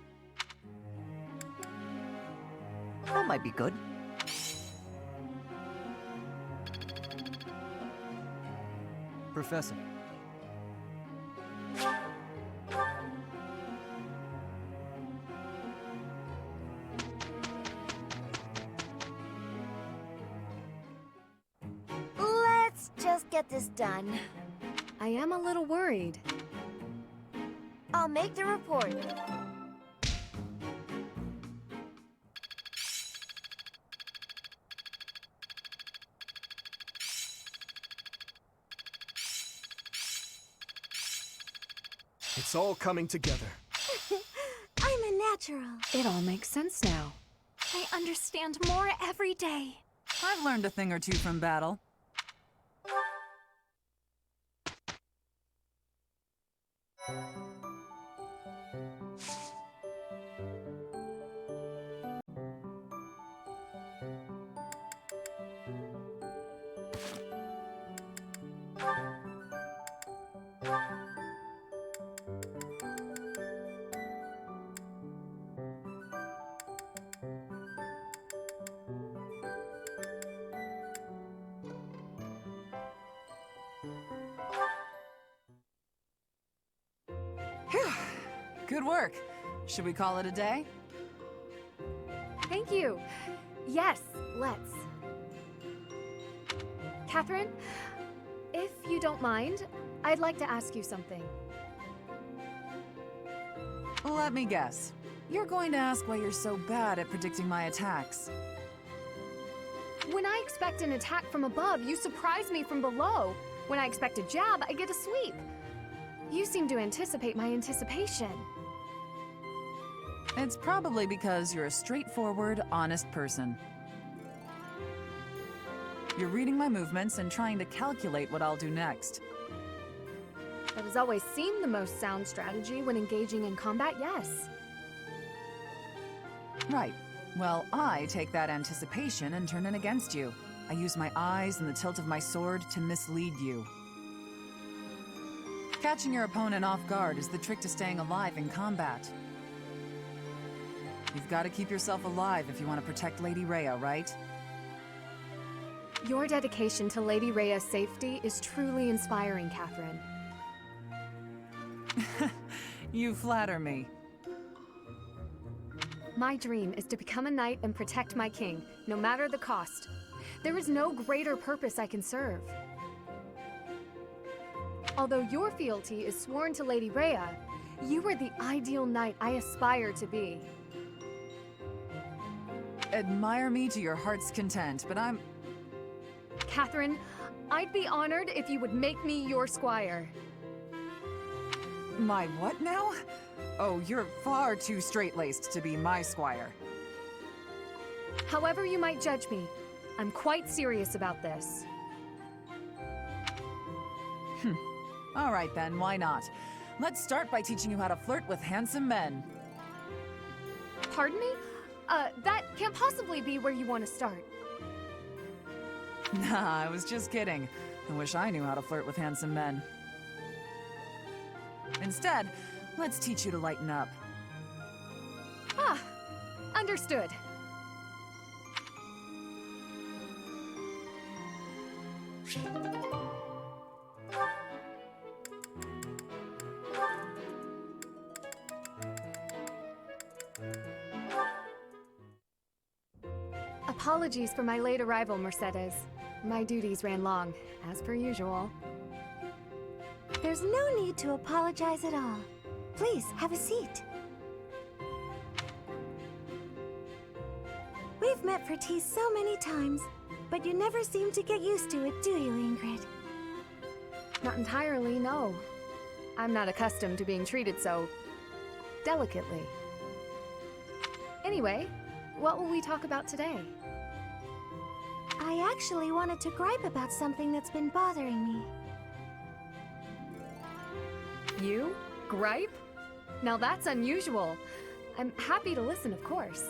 That might be good. Professor. Let's just get this done. I am a little worried. I'll make the report. It's all coming together. I'm a natural. It all makes sense now. I understand more every day. I've learned a thing or two from battle. Phew. Good work. Should we call it a day? Thank you. Yes, let's. Catherine, if you don't mind, I'd like to ask you something. Let me guess. You're going to ask why you're so bad at predicting my attacks. When I expect an attack from above, you surprise me from below. When I expect a jab, I get a sweep. You seem to anticipate my anticipation. It's probably because you're a straightforward, honest person. You're reading my movements and trying to calculate what I'll do next. That has always seemed the most sound strategy when engaging in combat, yes. Right. Well, I take that anticipation and turn it against you. I use my eyes and the tilt of my sword to mislead you. Catching your opponent off guard is the trick to staying alive in combat. You've got to keep yourself alive if you want to protect Lady Rhea, right? Your dedication to Lady Rhea's safety is truly inspiring, Catherine. You flatter me. My dream is to become a knight and protect my king, no matter the cost. There is no greater purpose I can serve. Although your fealty is sworn to Lady Rhea, you are the ideal knight I aspire to be. Admire me to your heart's content, but I'm... Catherine, I'd be honored if you would make me your squire. My what now? Oh, you're far too straight-laced to be my squire. However you might judge me, I'm quite serious about this. All right then, why not? Let's start by teaching you how to flirt with handsome men. Pardon me? That can't possibly be where you want to start. Nah, I was just kidding. I wish I knew how to flirt with handsome men. Instead, let's teach you to lighten up. Ah, understood. Apologies for my late arrival, Mercedes. My duties ran long, as per usual. There's no need to apologize at all. Please, have a seat. We've met for tea so many times, but you never seem to get used to it, do you, Ingrid? Not entirely, no. I'm not accustomed to being treated so... delicately. Anyway, what will we talk about today? I actually wanted to gripe about something that's been bothering me. You? Gripe? Now that's unusual. I'm happy to listen, of course.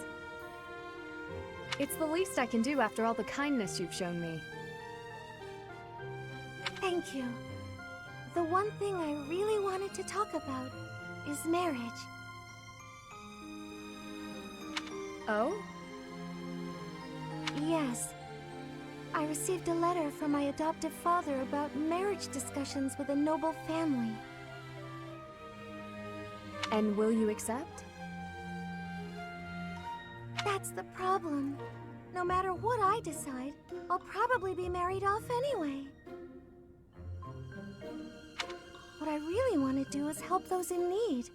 It's the least I can do after all the kindness you've shown me. Thank you. The one thing I really wanted to talk about is marriage. Oh? Yes. I received a letter from my adoptive father about marriage discussions with a noble family. And will you accept? That's the problem. No matter what I decide, I'll probably be married off anyway. What I really want to do is help those in need.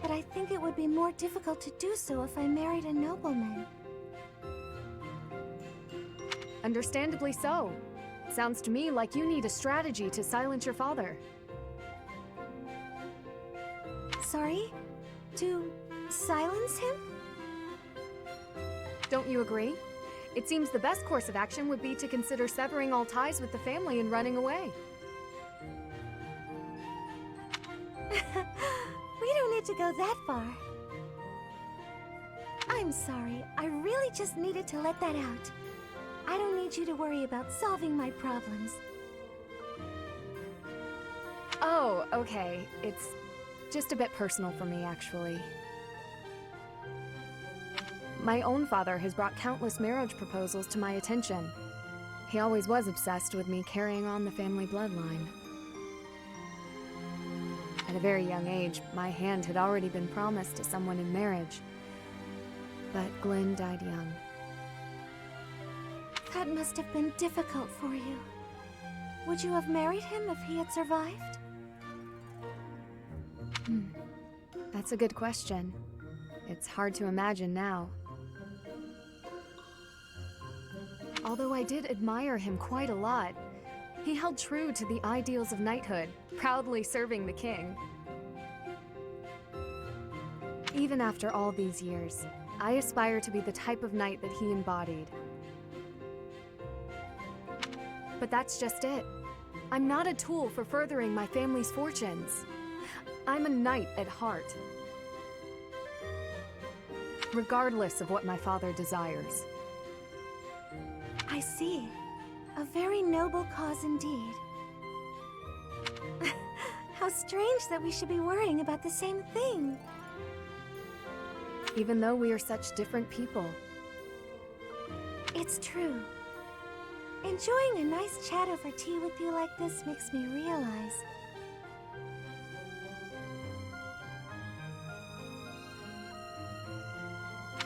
But I think it would be more difficult to do so if I married a nobleman. Understandably so. Sounds to me like you need a strategy to silence your father. Sorry? To silence him? Don't you agree? It seems the best course of action would be to consider severing all ties with the family and running away. We don't need to go that far. I'm sorry. I really just needed to let that out. I don't need you to worry about solving my problems. Oh, okay. It's just a bit personal for me, actually. My own father has brought countless marriage proposals to my attention. He always was obsessed with me carrying on the family bloodline. At a very young age, my hand had already been promised to someone in marriage. But Glenn died young. That must have been difficult for you. Would you have married him if he had survived? That's a good question. It's hard to imagine now. Although I did admire him quite a lot, he held true to the ideals of knighthood, proudly serving the king. Even after all these years, I aspire to be the type of knight that he embodied. But that's just it. I'm not a tool for furthering my family's fortunes. I'm a knight at heart. Regardless of what my father desires. I see. A very noble cause indeed. How strange that we should be worrying about the same thing. Even though we are such different people. It's true. Enjoying a nice chat over tea with you like this makes me realize.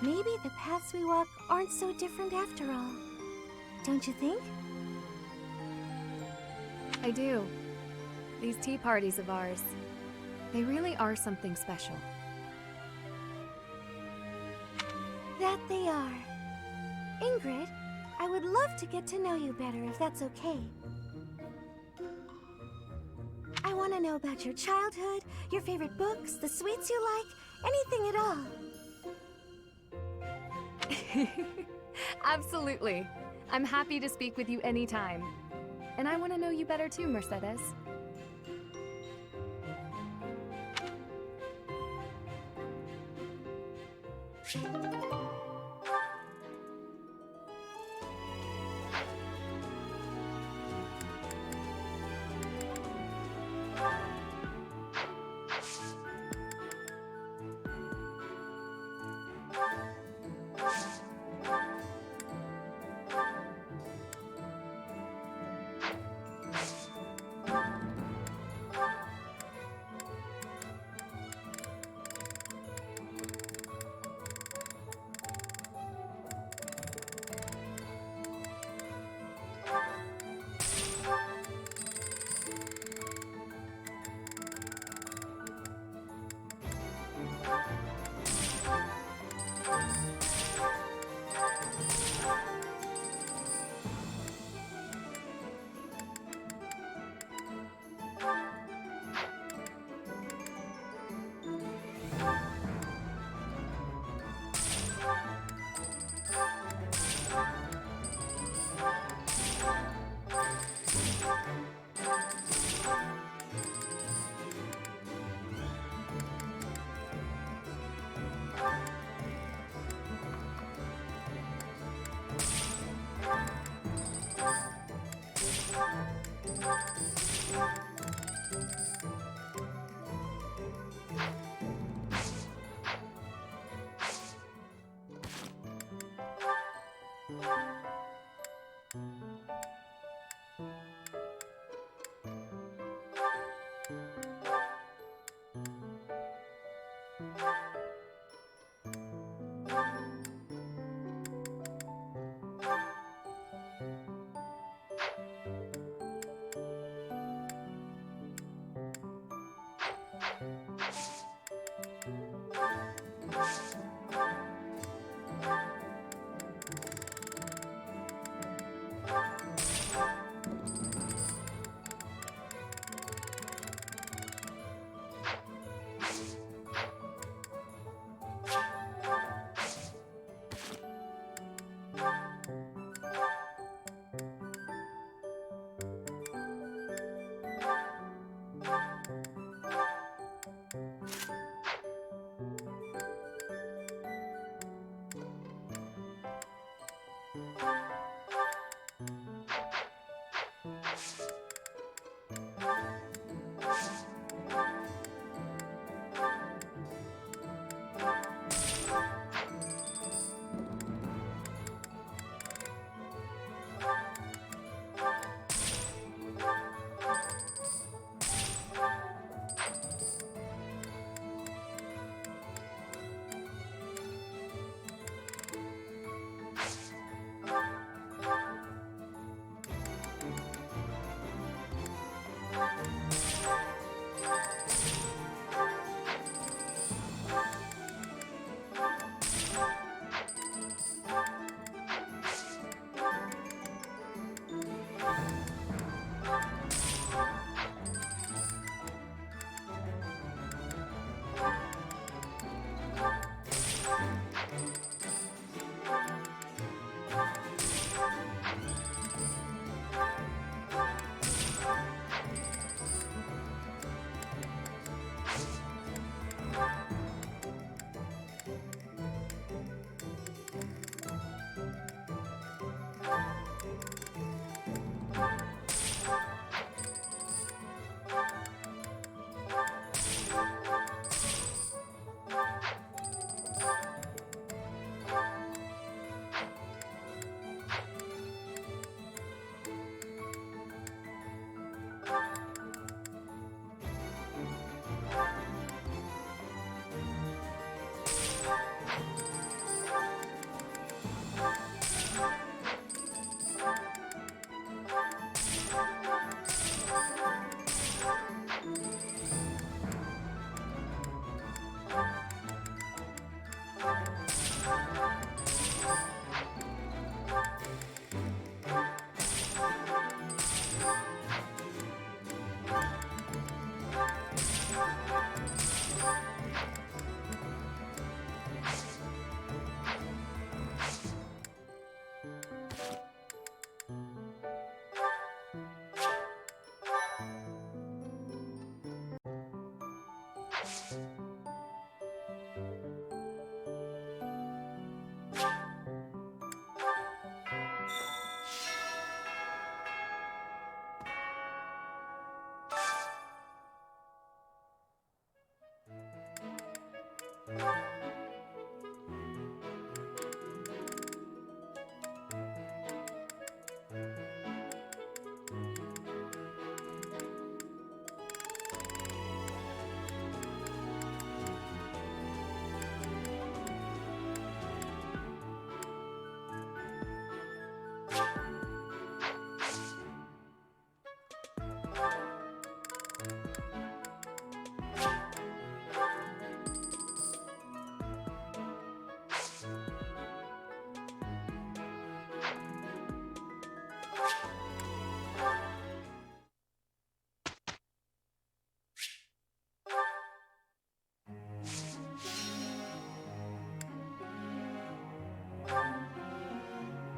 Maybe the paths we walk aren't so different after all. Don't you think? I do. These tea parties of ours, they really are something special. That they are. Ingrid, I would love to get to know you better if that's okay. I want to know about your childhood, your favorite books, the sweets you like, anything at all. Absolutely. I'm happy to speak with you anytime. And I want to know you better too, Mercedes.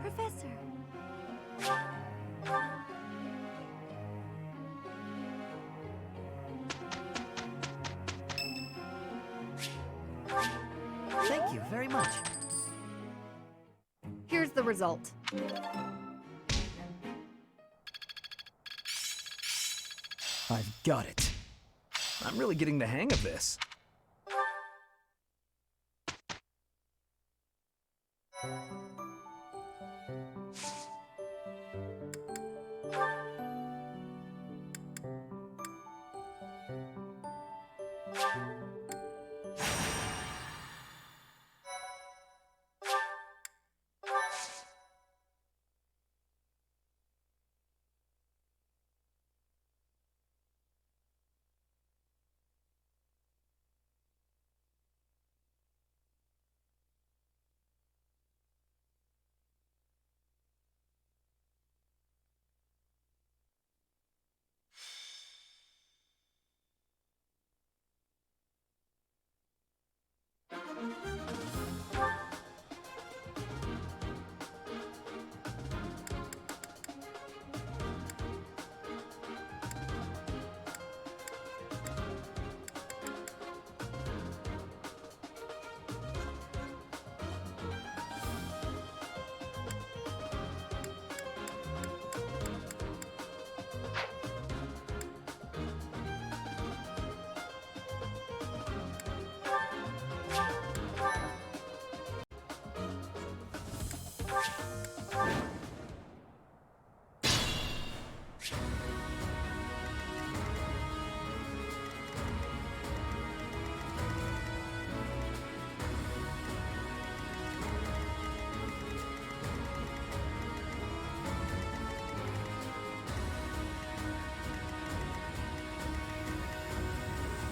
Professor. Thank you very much. Here's the result. I've got it. I'm really getting the hang of this.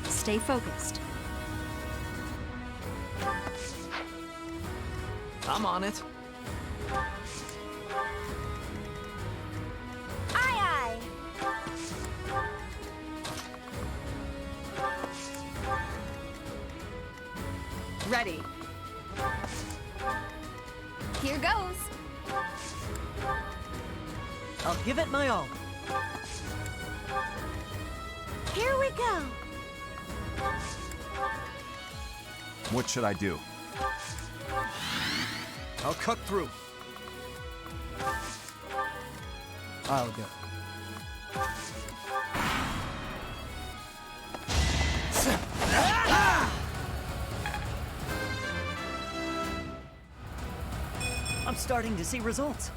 Stay focused. I'm on it. Aye, aye. Ready. Here goes. I'll give it my all. Here we go. What should I do? I'll cut through. I'll go. I'm starting to see results.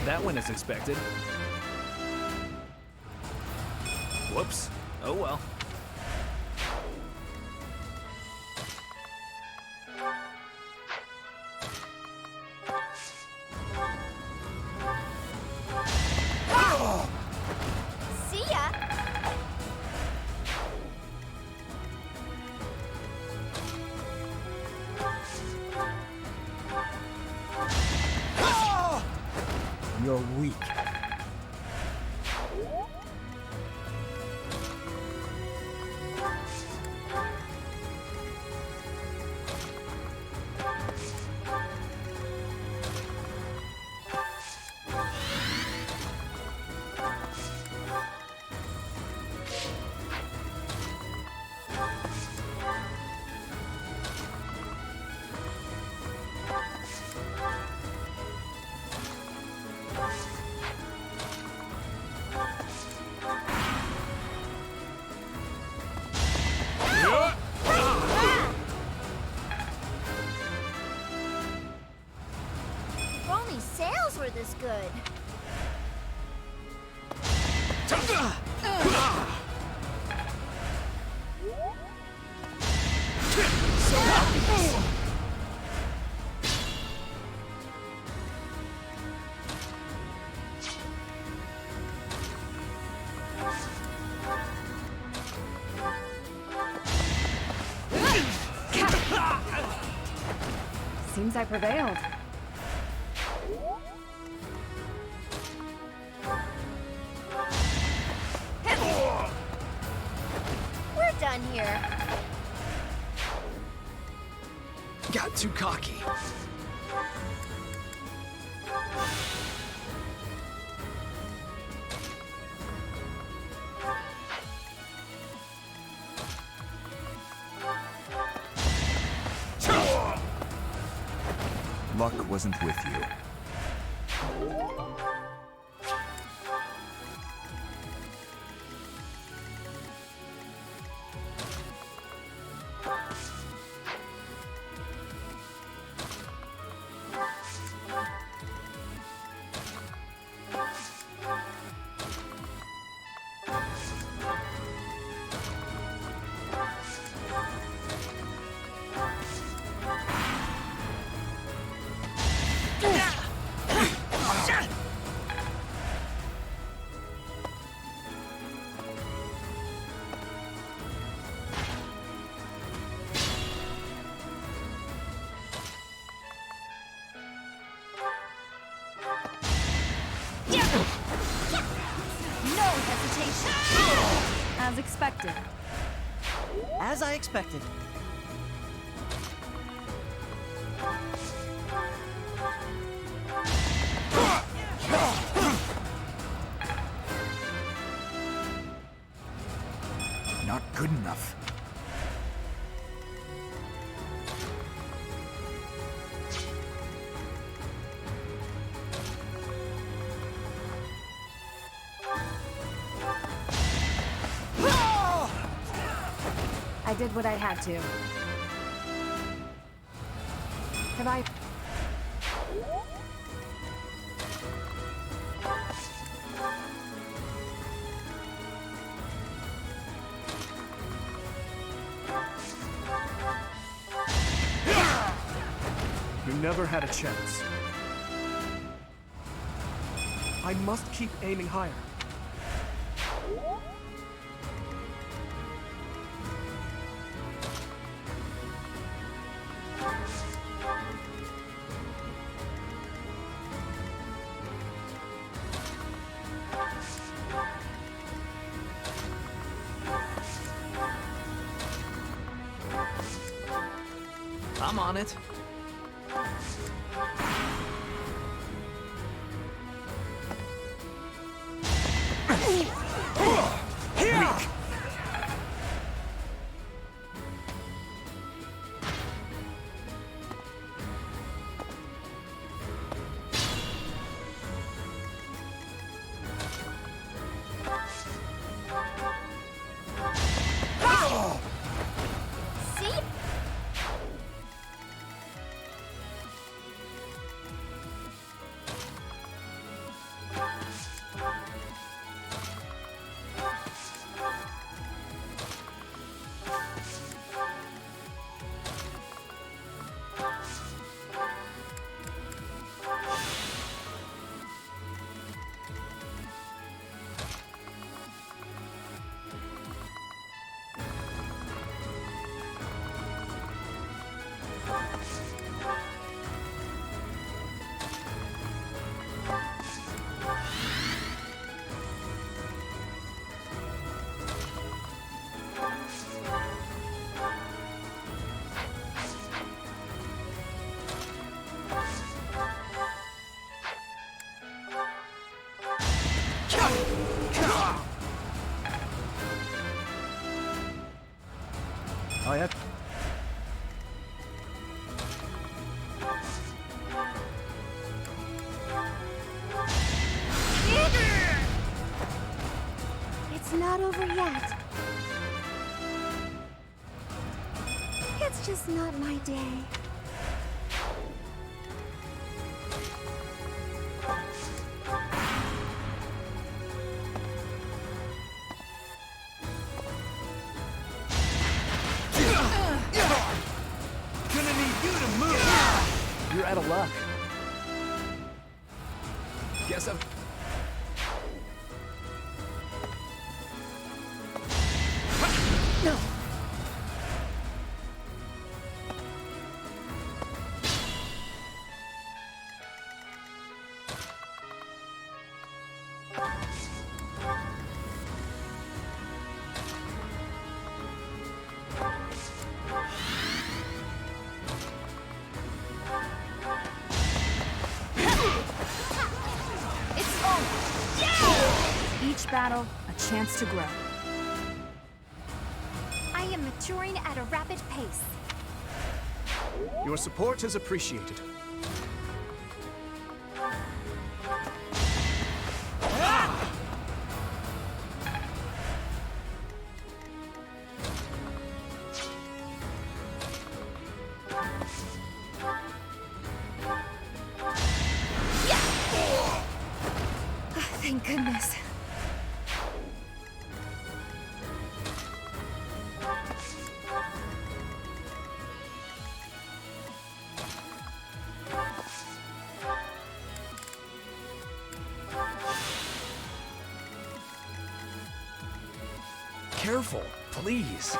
That went as expected. Whoops. Oh well. See ya! You're weak. If only sales were this good. Seems I prevailed. We're done here. Got too cocky. Luck wasn't with you. No hesitation. As expected. As I expected. Not good enough. I did what I had to. Have I... You never had a chance. I must keep aiming higher. I'm on it. Weak. See? I have... It's not over yet. It's just not my day. Gonna need you to move! You're out of luck. Guess I'm... No. It's over! Each battle, a chance to grow. I am maturing at a rapid pace. Your support is appreciated. Thank goodness. Careful, please.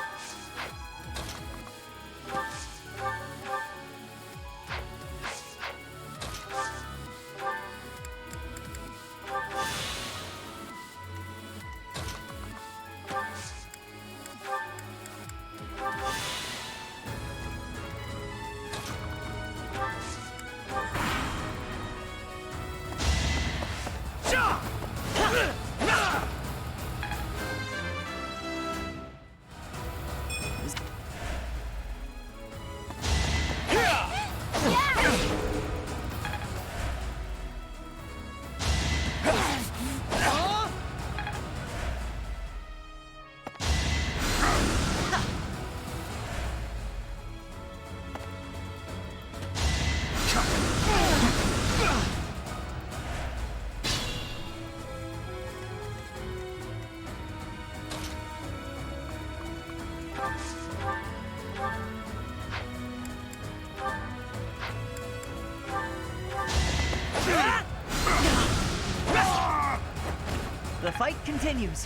The fight continues.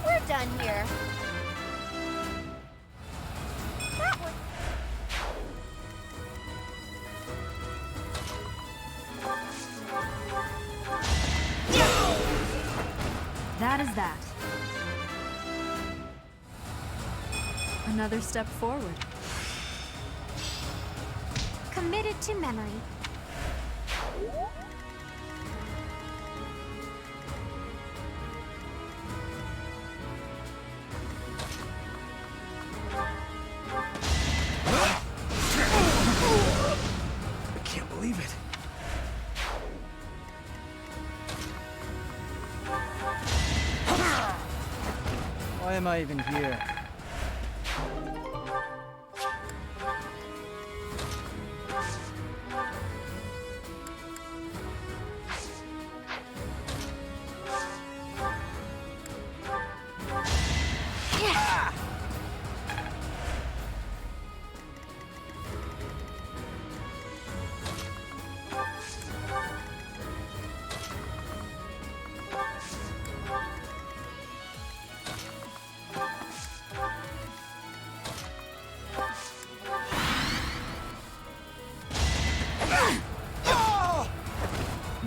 We're done here. That was... That is that. Another step forward. Committed to memory. I can't believe it. Why am I even here?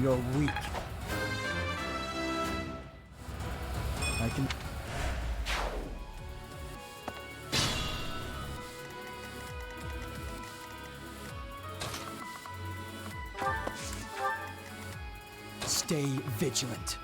You're weak. I can... stay vigilant.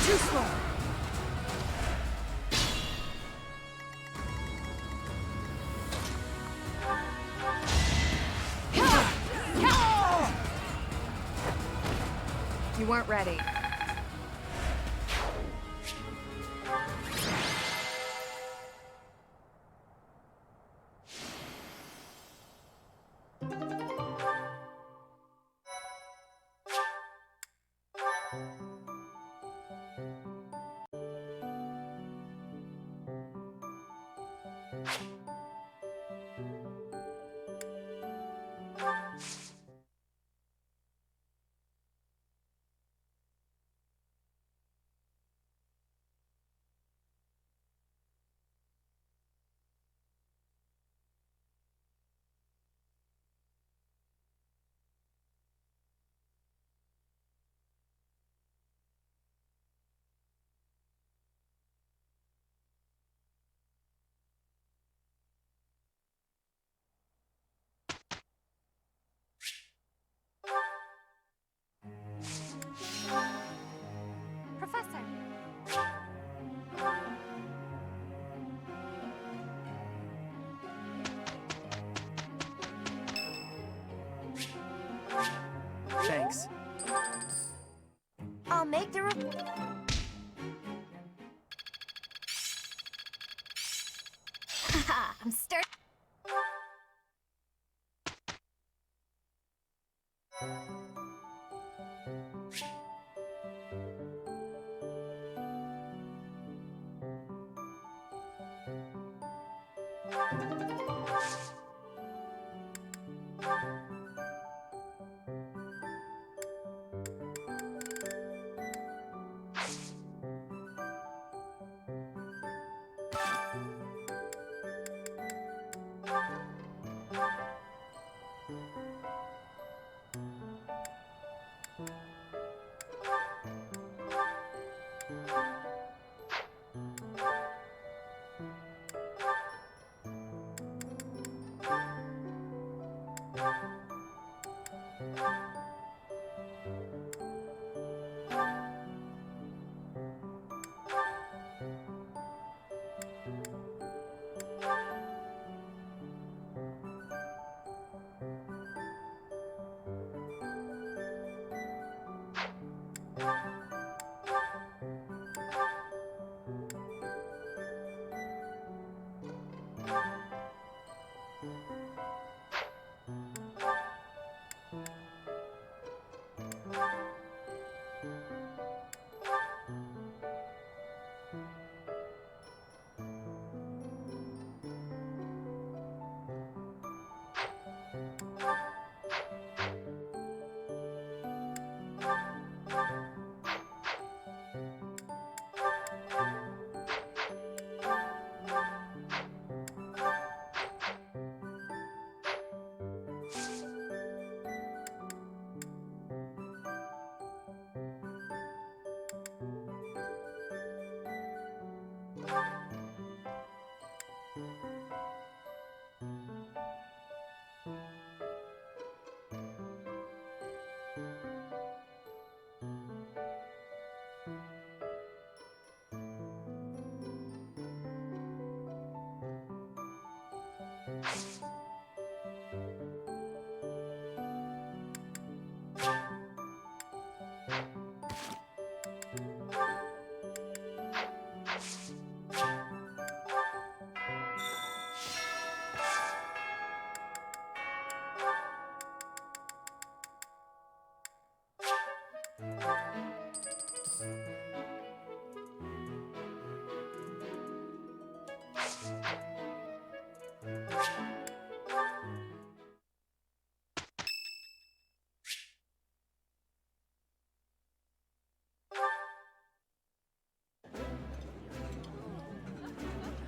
Too slow! You weren't ready. Professor! Thanks. I'll make the Haha, I'm starting.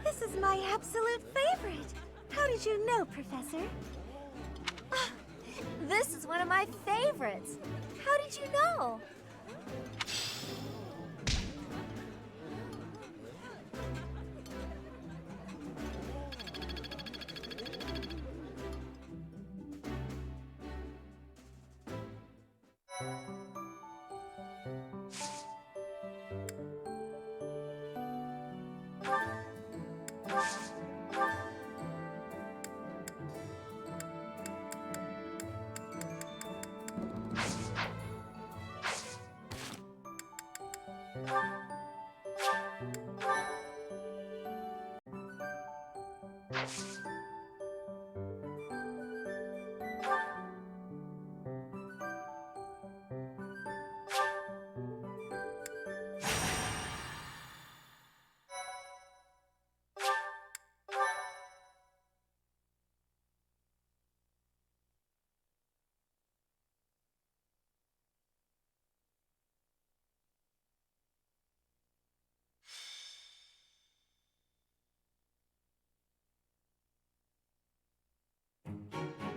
This is my absolute favorite. How did you know, Professor? Ah, this is one of my favorites. How did you know?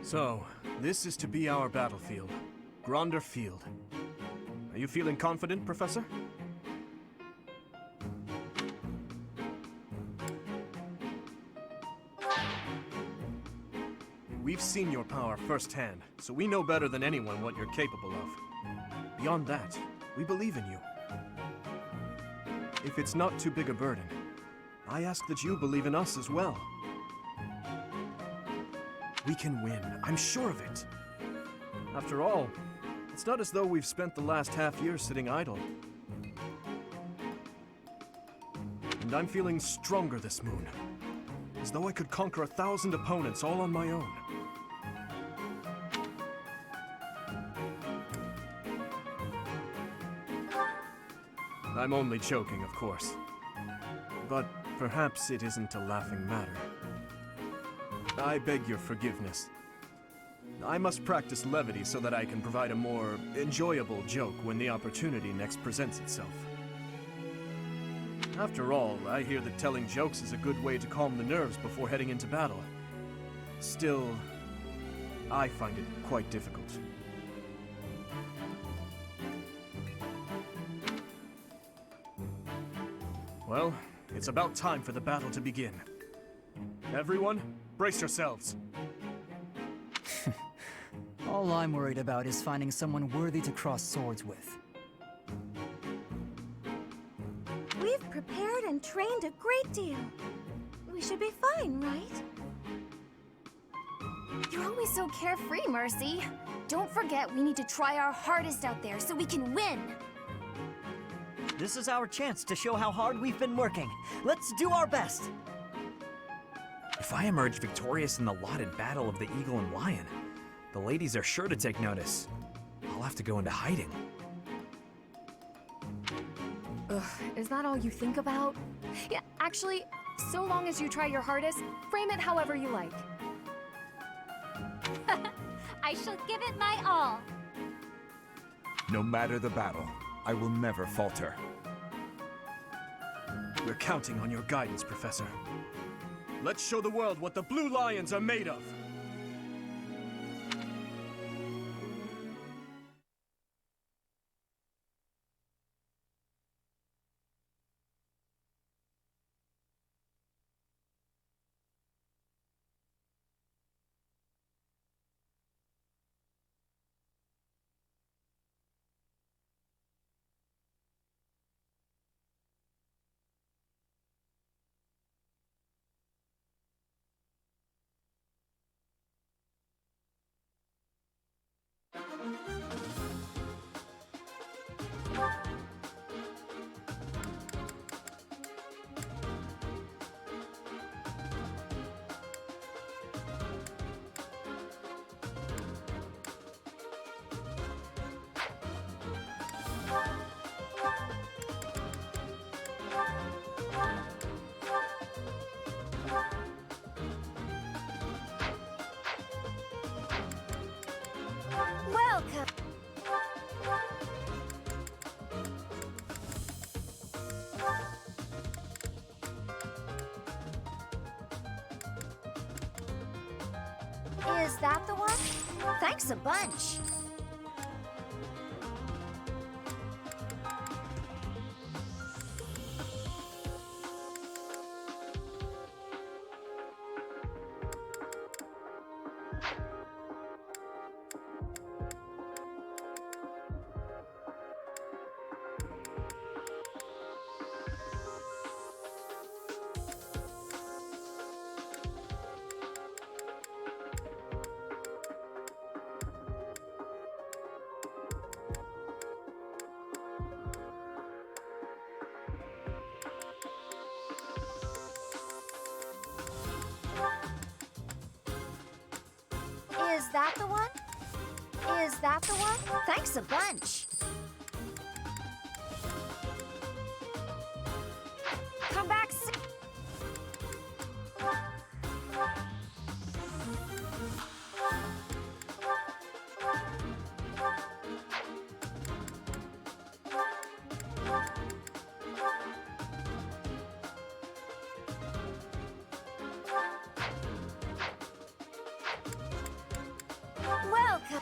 So, this is to be our battlefield. Gronder Field. Are you feeling confident, Professor? We've seen your power firsthand, so we know better than anyone what you're capable of. Beyond that, we believe in you. If it's not too big a burden, I ask that you believe in us as well. We can win, I'm sure of it. After all, it's not as though we've spent the last half-year sitting idle. And I'm feeling stronger this moon. As though I could conquer 1,000 opponents all on my own. I'm only joking, of course. But perhaps it isn't a laughing matter. I beg your forgiveness. I must practice levity so that I can provide a more enjoyable joke when the opportunity next presents itself. After all, I hear that telling jokes is a good way to calm the nerves before heading into battle. Still, I find it quite difficult. Well, it's about time for the battle to begin. Everyone, brace yourselves. All I'm worried about is finding someone worthy to cross swords with. We've prepared and trained a great deal. We should be fine, right? You're always so carefree, Mercy. Don't forget we need to try our hardest out there so we can win. This is our chance to show how hard we've been working. Let's do our best. If I emerge victorious in the lauded battle of the Eagle and Lion, the ladies are sure to take notice. I'll have to go into hiding. Ugh, is that all you think about? Yeah, actually, so long as you try your hardest, frame it however you like. I shall give it my all. No matter the battle, I will never falter. We're counting on your guidance, Professor. Let's show the world what the Blue Lions are made of! Thanks a bunch. Is that the one? Is that the one? Thanks a bunch. Come back soon. Welcome.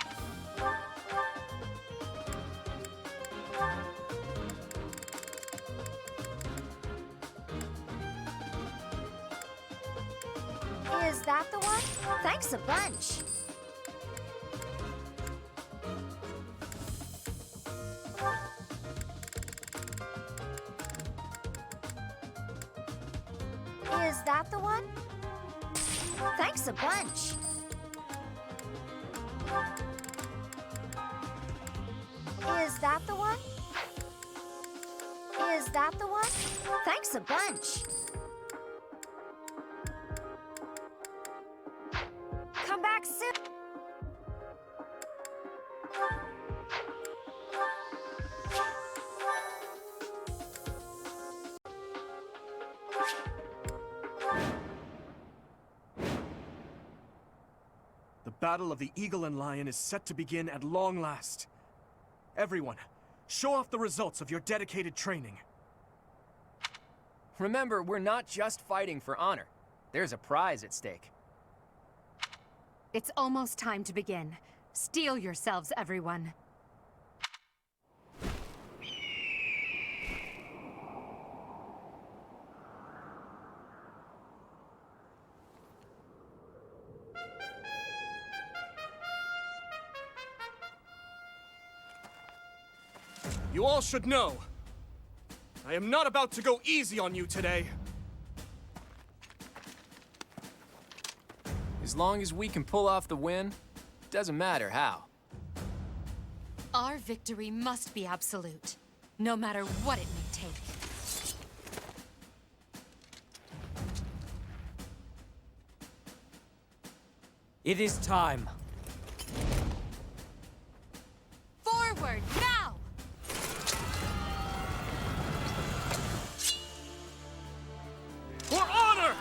Is that the one? Thanks a bunch. Is that the one? Thanks a bunch. Is that the one? Is that the one? Thanks a bunch. Come back soon. The battle of the Eagle and Lion is set to begin at long last. Everyone, show off the results of your dedicated training. Remember, we're not just fighting for honor. There's a prize at stake. It's almost time to begin. Steel yourselves, everyone. You all should know, I am not about to go easy on you today. As long as we can pull off the win, doesn't matter how. Our victory must be absolute, no matter what it may take. It is time. Forward, now! For honor!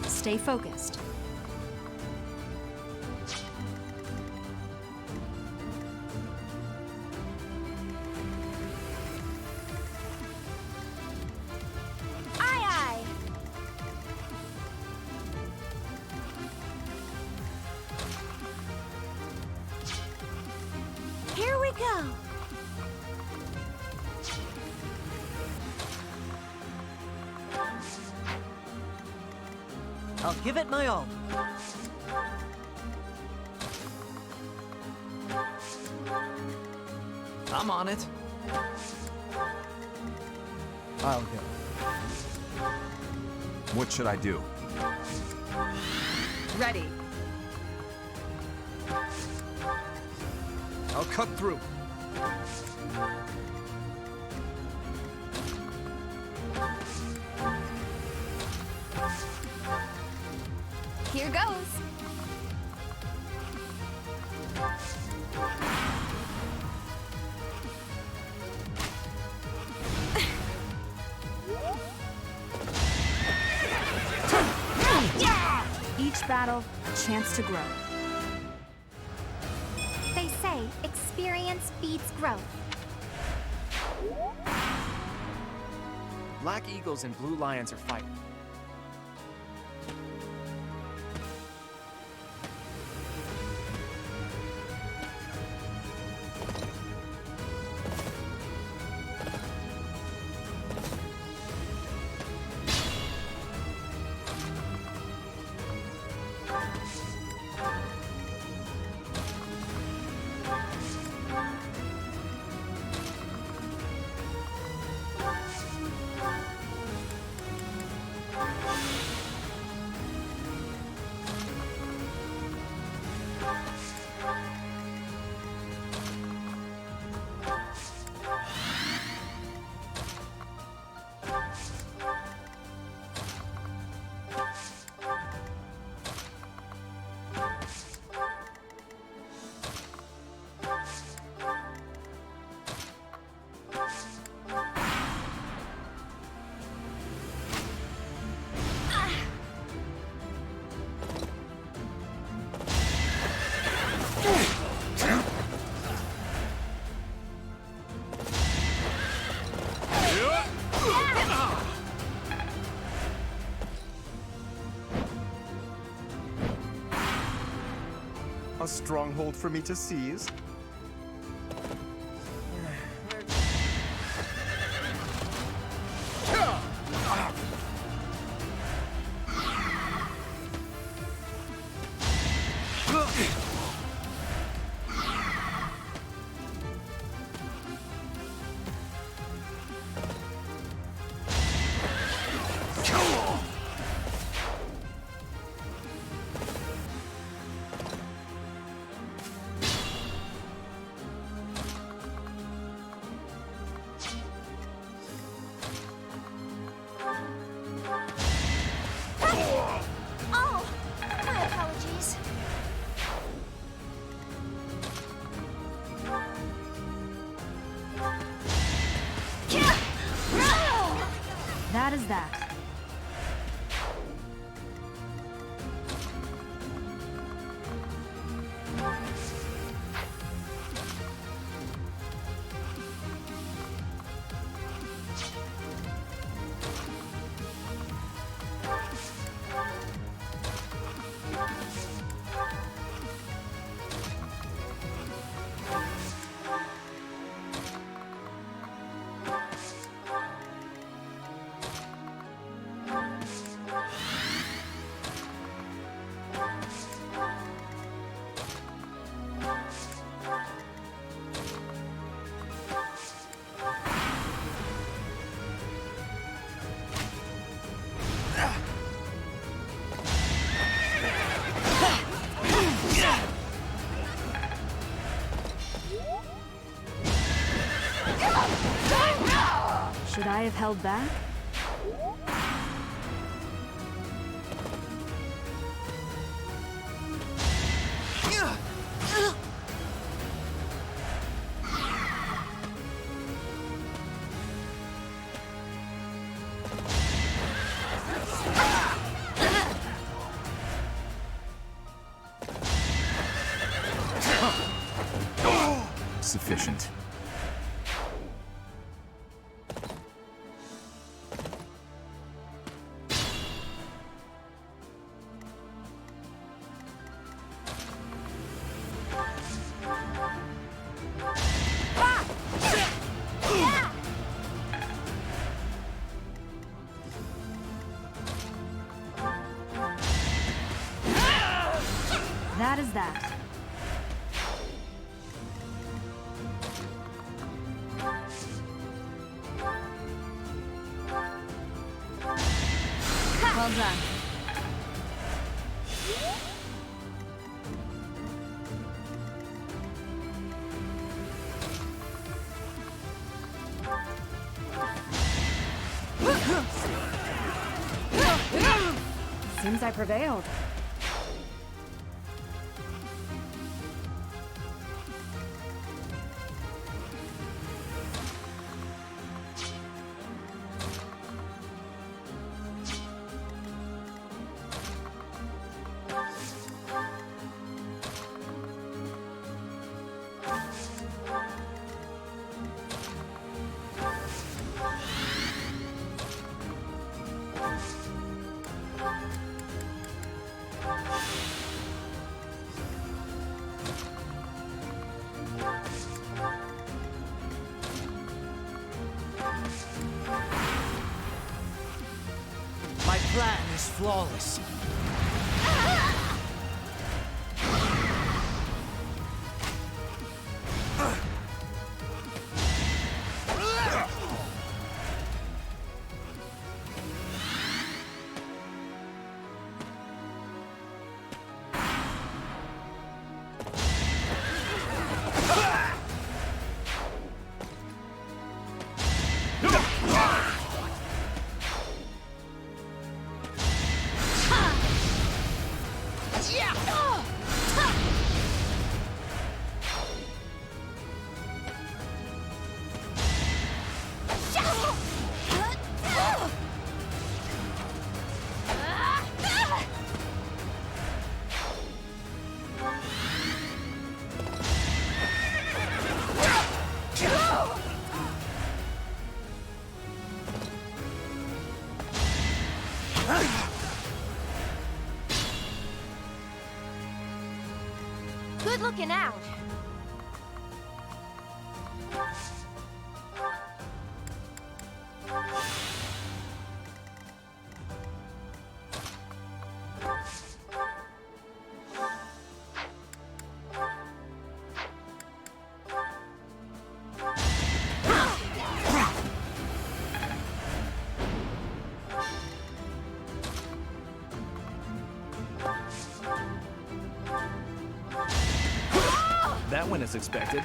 Stay focused. Aye, aye. Here we go. I'll give it my all. I'm on it. I'll go. What should I do? Ready. I'll cut through. Here goes. battle, a chance to grow. They say experience feeds growth. Black Eagles and Blue Lions are fighting. A stronghold for me to seize? Oh, my apologies. That is that. Should I have held back? Sufficient. That is that. Well done. Seems I prevailed. plan is flawless. Good looking out. That went as expected.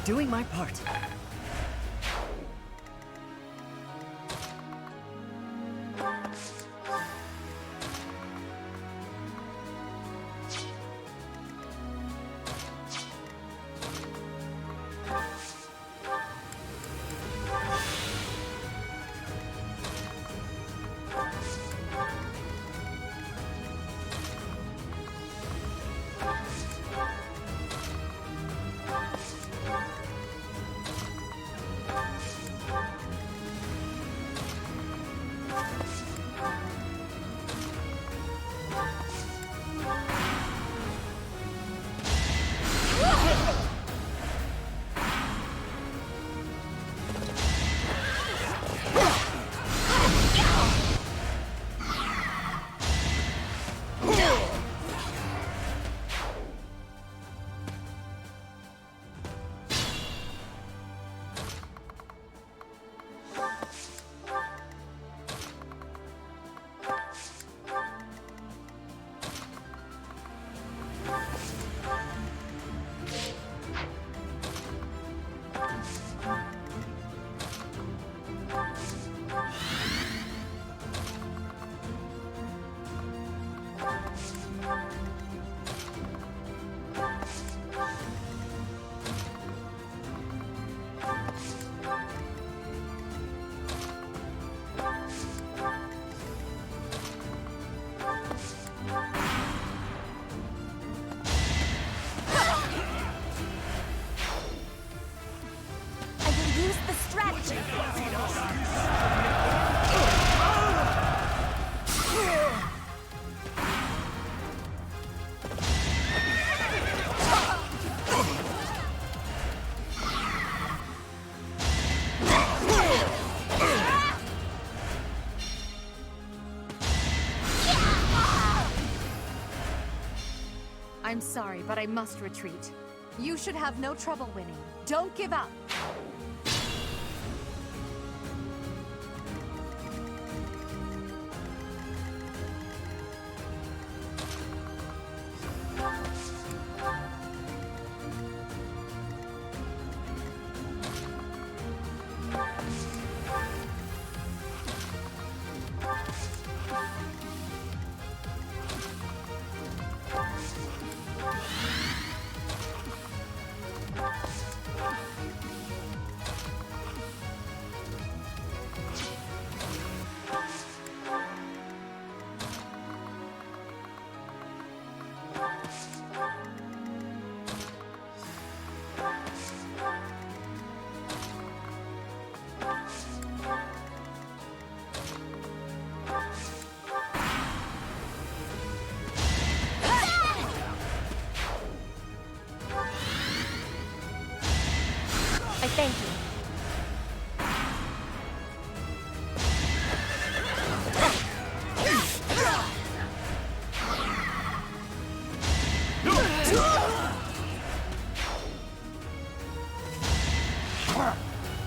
Doing my part. I'm sorry, but I must retreat. You should have no trouble winning. Don't give up. I thank you.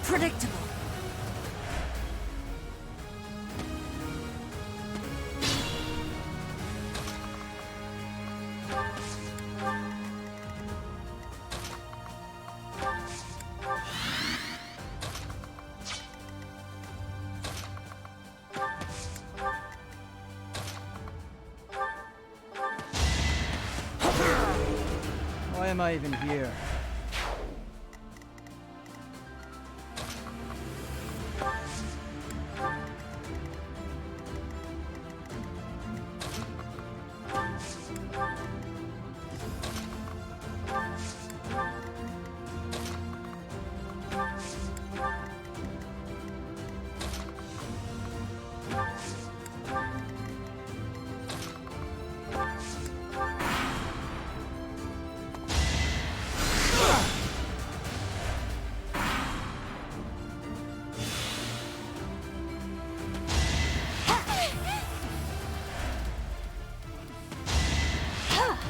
Predictable. Why am I even here?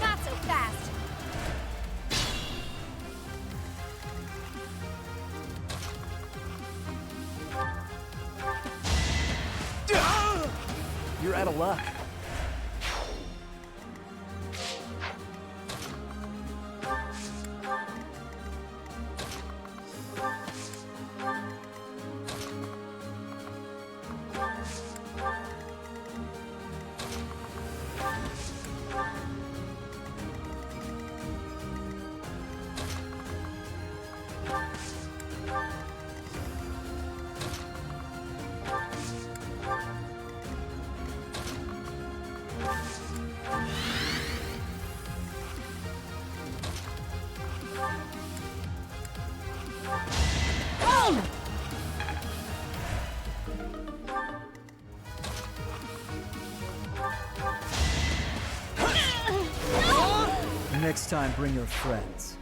Not so fast. You're out of luck. Next time, bring your friends.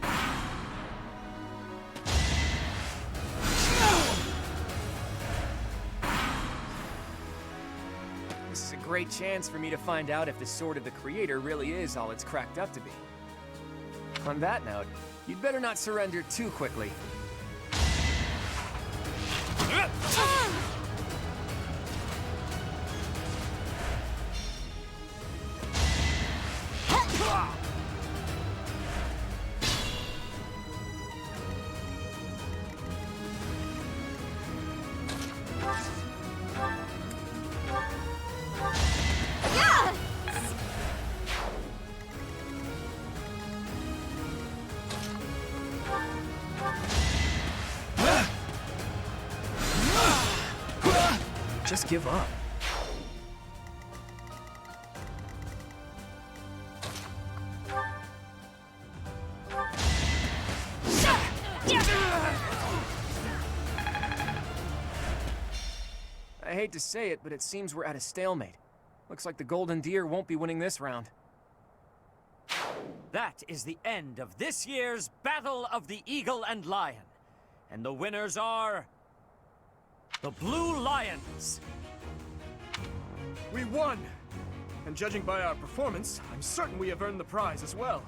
This is a great chance for me to find out if the Sword of the Creator really is all it's cracked up to be. On that note, you'd better not surrender too quickly. Just give up. I hate to say it, but it seems we're at a stalemate. Looks like the Golden Deer won't be winning this round. That is the end of this year's Battle of the Eagle and Lion. And the winners are... the Blue Lions. We won! And judging by our performance, I'm certain we have earned the prize as well.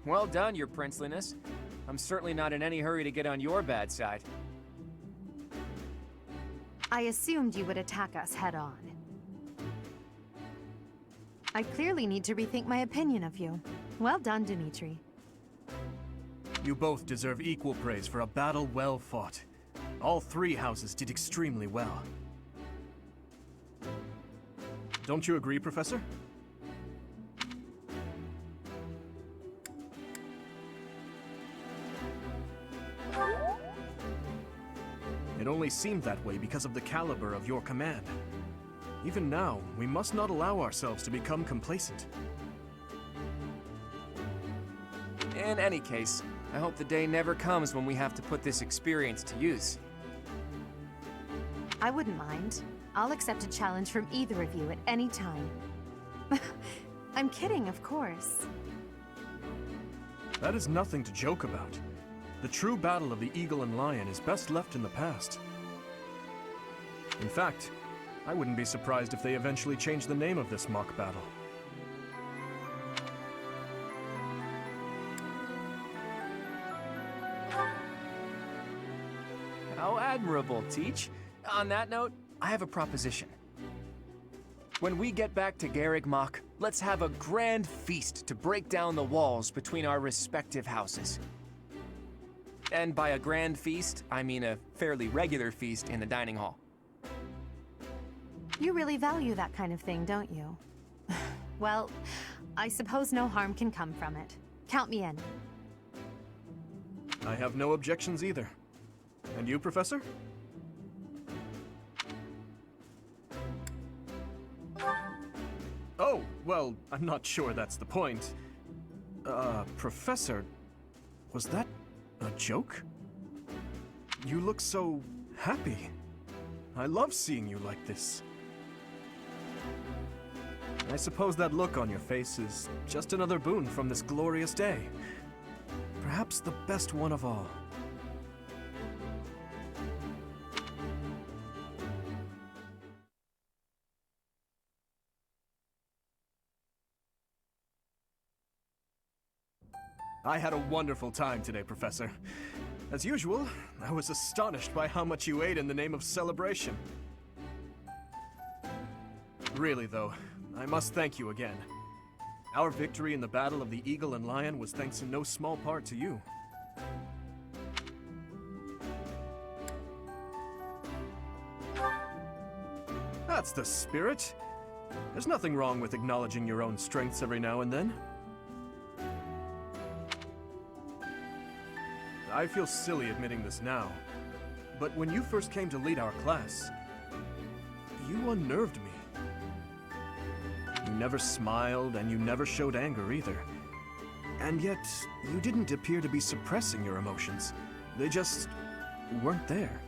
Well done, Your Princeliness. I'm certainly not in any hurry to get on your bad side. I assumed you would attack us head-on. I clearly need to rethink my opinion of you. Well done, Dimitri. You both deserve equal praise for a battle well fought. All three houses did extremely well. Don't you agree, Professor? It only seemed that way because of the caliber of your command. Even now, we must not allow ourselves to become complacent. In any case, I hope the day never comes when we have to put this experience to use. I wouldn't mind. I'll accept a challenge from either of you at any time. I'm kidding, of course. That is nothing to joke about. The true battle of the Eagle and Lion is best left in the past. In fact, I wouldn't be surprised if they eventually change the name of this mock battle. How admirable, Teach. On that note, I have a proposition. When we get back to Garreg Mach, let's have a grand feast to break down the walls between our respective houses. And by a grand feast, I mean a fairly regular feast in the dining hall. You really value that kind of thing, don't you? Well, I suppose no harm can come from it. Count me in. I have no objections either. And you, Professor? Oh, well, I'm not sure that's the point. Professor, was that a joke? You look so happy. I love seeing you like this. I suppose that look on your face is just another boon from this glorious day. Perhaps the best one of all. I had a wonderful time today, Professor. As usual, I was astonished by how much you ate in the name of celebration. Really, though, I must thank you again. Our victory in the Battle of the Eagle and Lion was thanks in no small part to you. That's the spirit. There's nothing wrong with acknowledging your own strengths every now and then. I feel silly admitting this now, but when you first came to lead our class, you unnerved me. You never smiled, and you never showed anger either. And yet, you didn't appear to be suppressing your emotions. They just weren't there.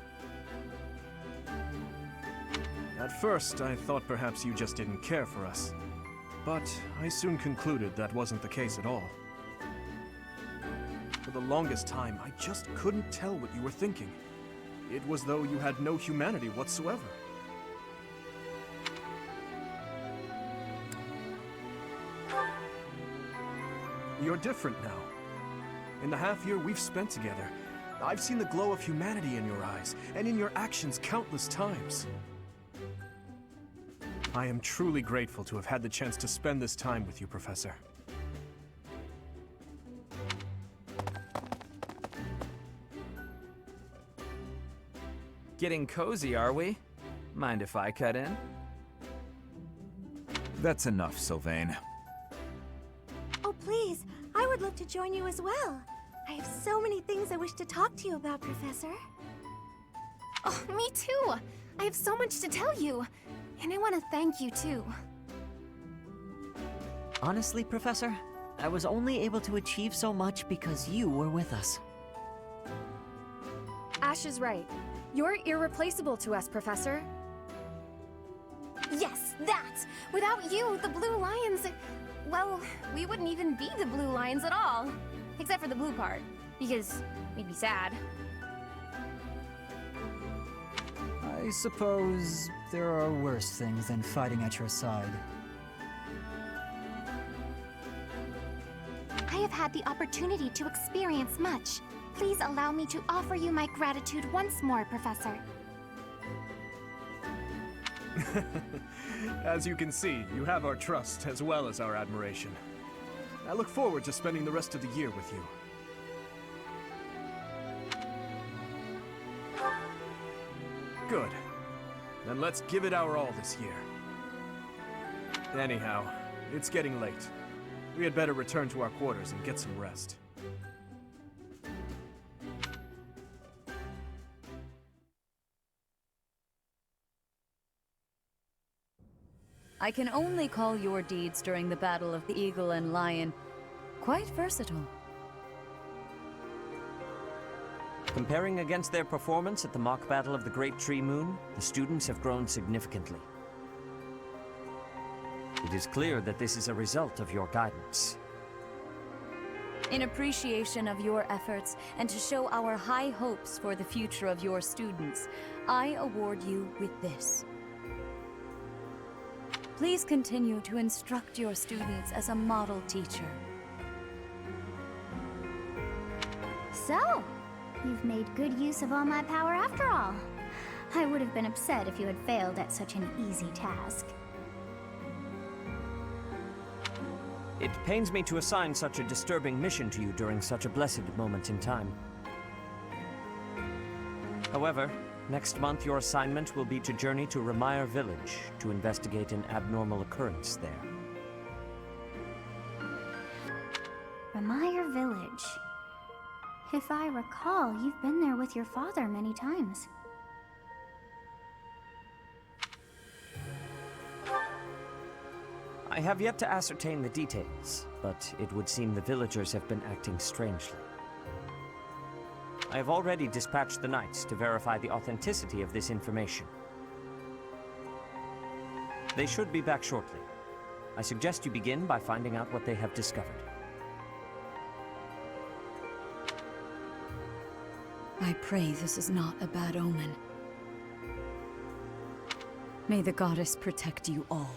At first, I thought perhaps you just didn't care for us. But I soon concluded that wasn't the case at all. For the longest time, I just couldn't tell what you were thinking. It was though you had no humanity whatsoever. You're different now. In the half year we've spent together, I've seen the glow of humanity in your eyes, and in your actions countless times. I am truly grateful to have had the chance to spend this time with you, Professor. Getting cozy, are we? Mind if I cut in? That's enough, Sylvain. Oh, please. I would love to join you as well. I have so many things I wish to talk to you about, Professor. Oh, me too! I have so much to tell you. And I want to thank you, too. Honestly, Professor, I was only able to achieve so much because you were with us. Ash is right. You're irreplaceable to us, Professor. Yes, that! Without you, the Blue Lions... Well, we wouldn't even be the Blue Lions at all. Except for the blue part. Because we'd be sad. I suppose there are worse things than fighting at your side. I have had the opportunity to experience much. Please allow me to offer you my gratitude once more, Professor. As you can see, you have our trust as well as our admiration. I look forward to spending the rest of the year with you. Good. Then let's give it our all this year. Anyhow, it's getting late. We had better return to our quarters and get some rest. I can only call your deeds during the Battle of the Eagle and Lion quite versatile. Comparing against their performance at the mock battle of the Great Tree Moon, the students have grown significantly. It is clear that this is a result of your guidance. In appreciation of your efforts and to show our high hopes for the future of your students, I award you with this. Please continue to instruct your students as a model teacher. So, you've made good use of all my power after all. I would have been upset if you had failed at such an easy task. It pains me to assign such a disturbing mission to you during such a blessed moment in time. However, next month your assignment will be to journey to Ramire Village to investigate an abnormal occurrence there. Ramire Village. If I recall, you've been there with your father many times. I have yet to ascertain the details, but it would seem the villagers have been acting strangely. I have already dispatched the knights to verify the authenticity of this information. They should be back shortly. I suggest you begin by finding out what they have discovered. I pray this is not a bad omen. May the goddess protect you all.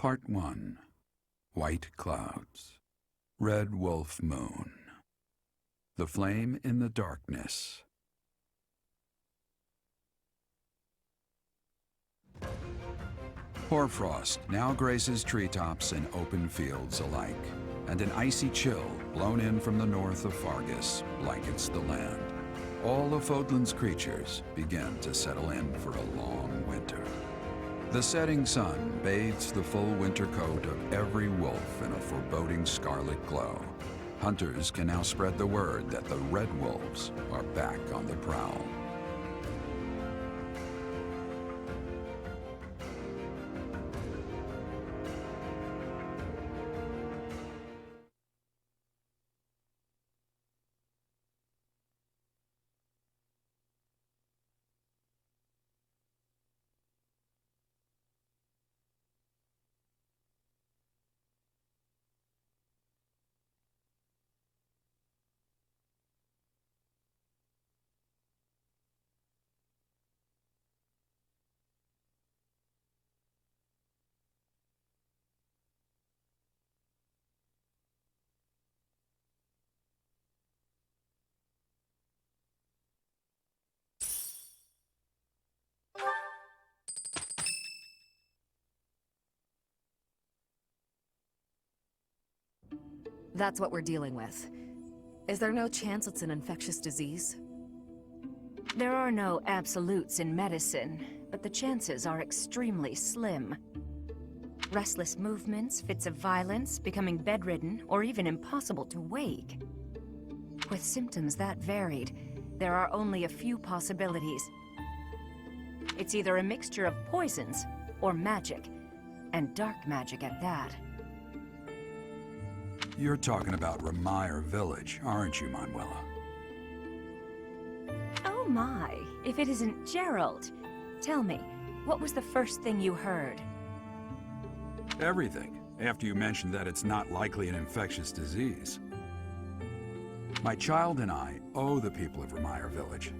Part 1. White Clouds. Red Wolf Moon. The Flame in the Darkness. Hoarfrost now graces treetops and open fields alike, and an icy chill blown in from the north of Fargus blankets the land. All of Fodlan's creatures begin to settle in for a long winter. The setting sun bathes the full winter coat of every wolf in a foreboding scarlet glow. Hunters can now spread the word that the Red Wolves are back on the prowl. That's what we're dealing with. Is there no chance it's an infectious disease? There are no absolutes in medicine, but the chances are extremely slim. Restless movements, fits of violence, becoming bedridden, or even impossible to wake. With symptoms that varied, there are only a few possibilities. It's either a mixture of poisons or magic, and dark magic at that. You're talking about Remire Village, aren't you, Manuela? Oh my, if it isn't Gerald. Tell me, what was the first thing you heard? Everything, after you mentioned that it's not likely an infectious disease. My child and I owe the people of Remire Village.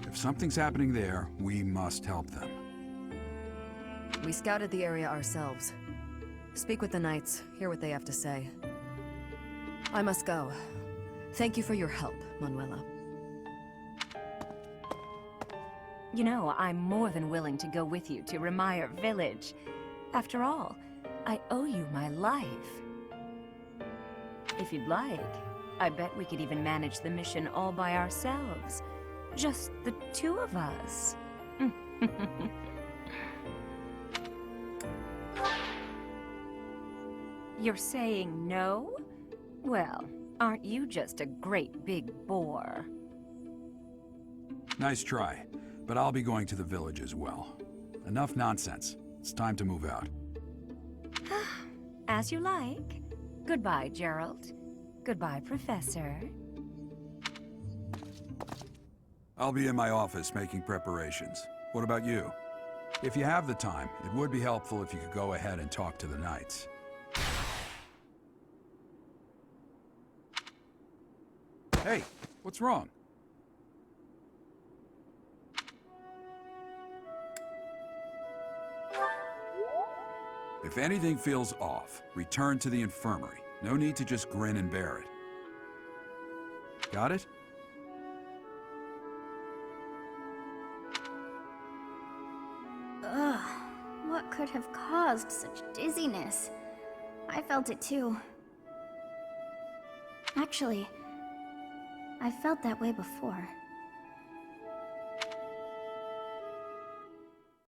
If something's happening there, we must help them. We scouted the area ourselves. Speak with the Knights, hear what they have to say. I must go. Thank you for your help, Manuela. You know, I'm more than willing to go with you to Remire Village. After all, I owe you my life. If you'd like, I bet we could even manage the mission all by ourselves. Just the two of us. You're saying no? Well, aren't you just a great big bore? Nice try, but I'll be going to the village as well. Enough nonsense. It's time to move out. As you like. Goodbye, Gerald. Goodbye, Professor. I'll be in my office making preparations. What about you? If you have the time, it would be helpful if you could go ahead and talk to the Knights. Hey, what's wrong? If anything feels off, return to the infirmary. No need to just grin and bear it. Got it? Ugh, what could have caused such dizziness? I felt it too. Actually, I felt that way before.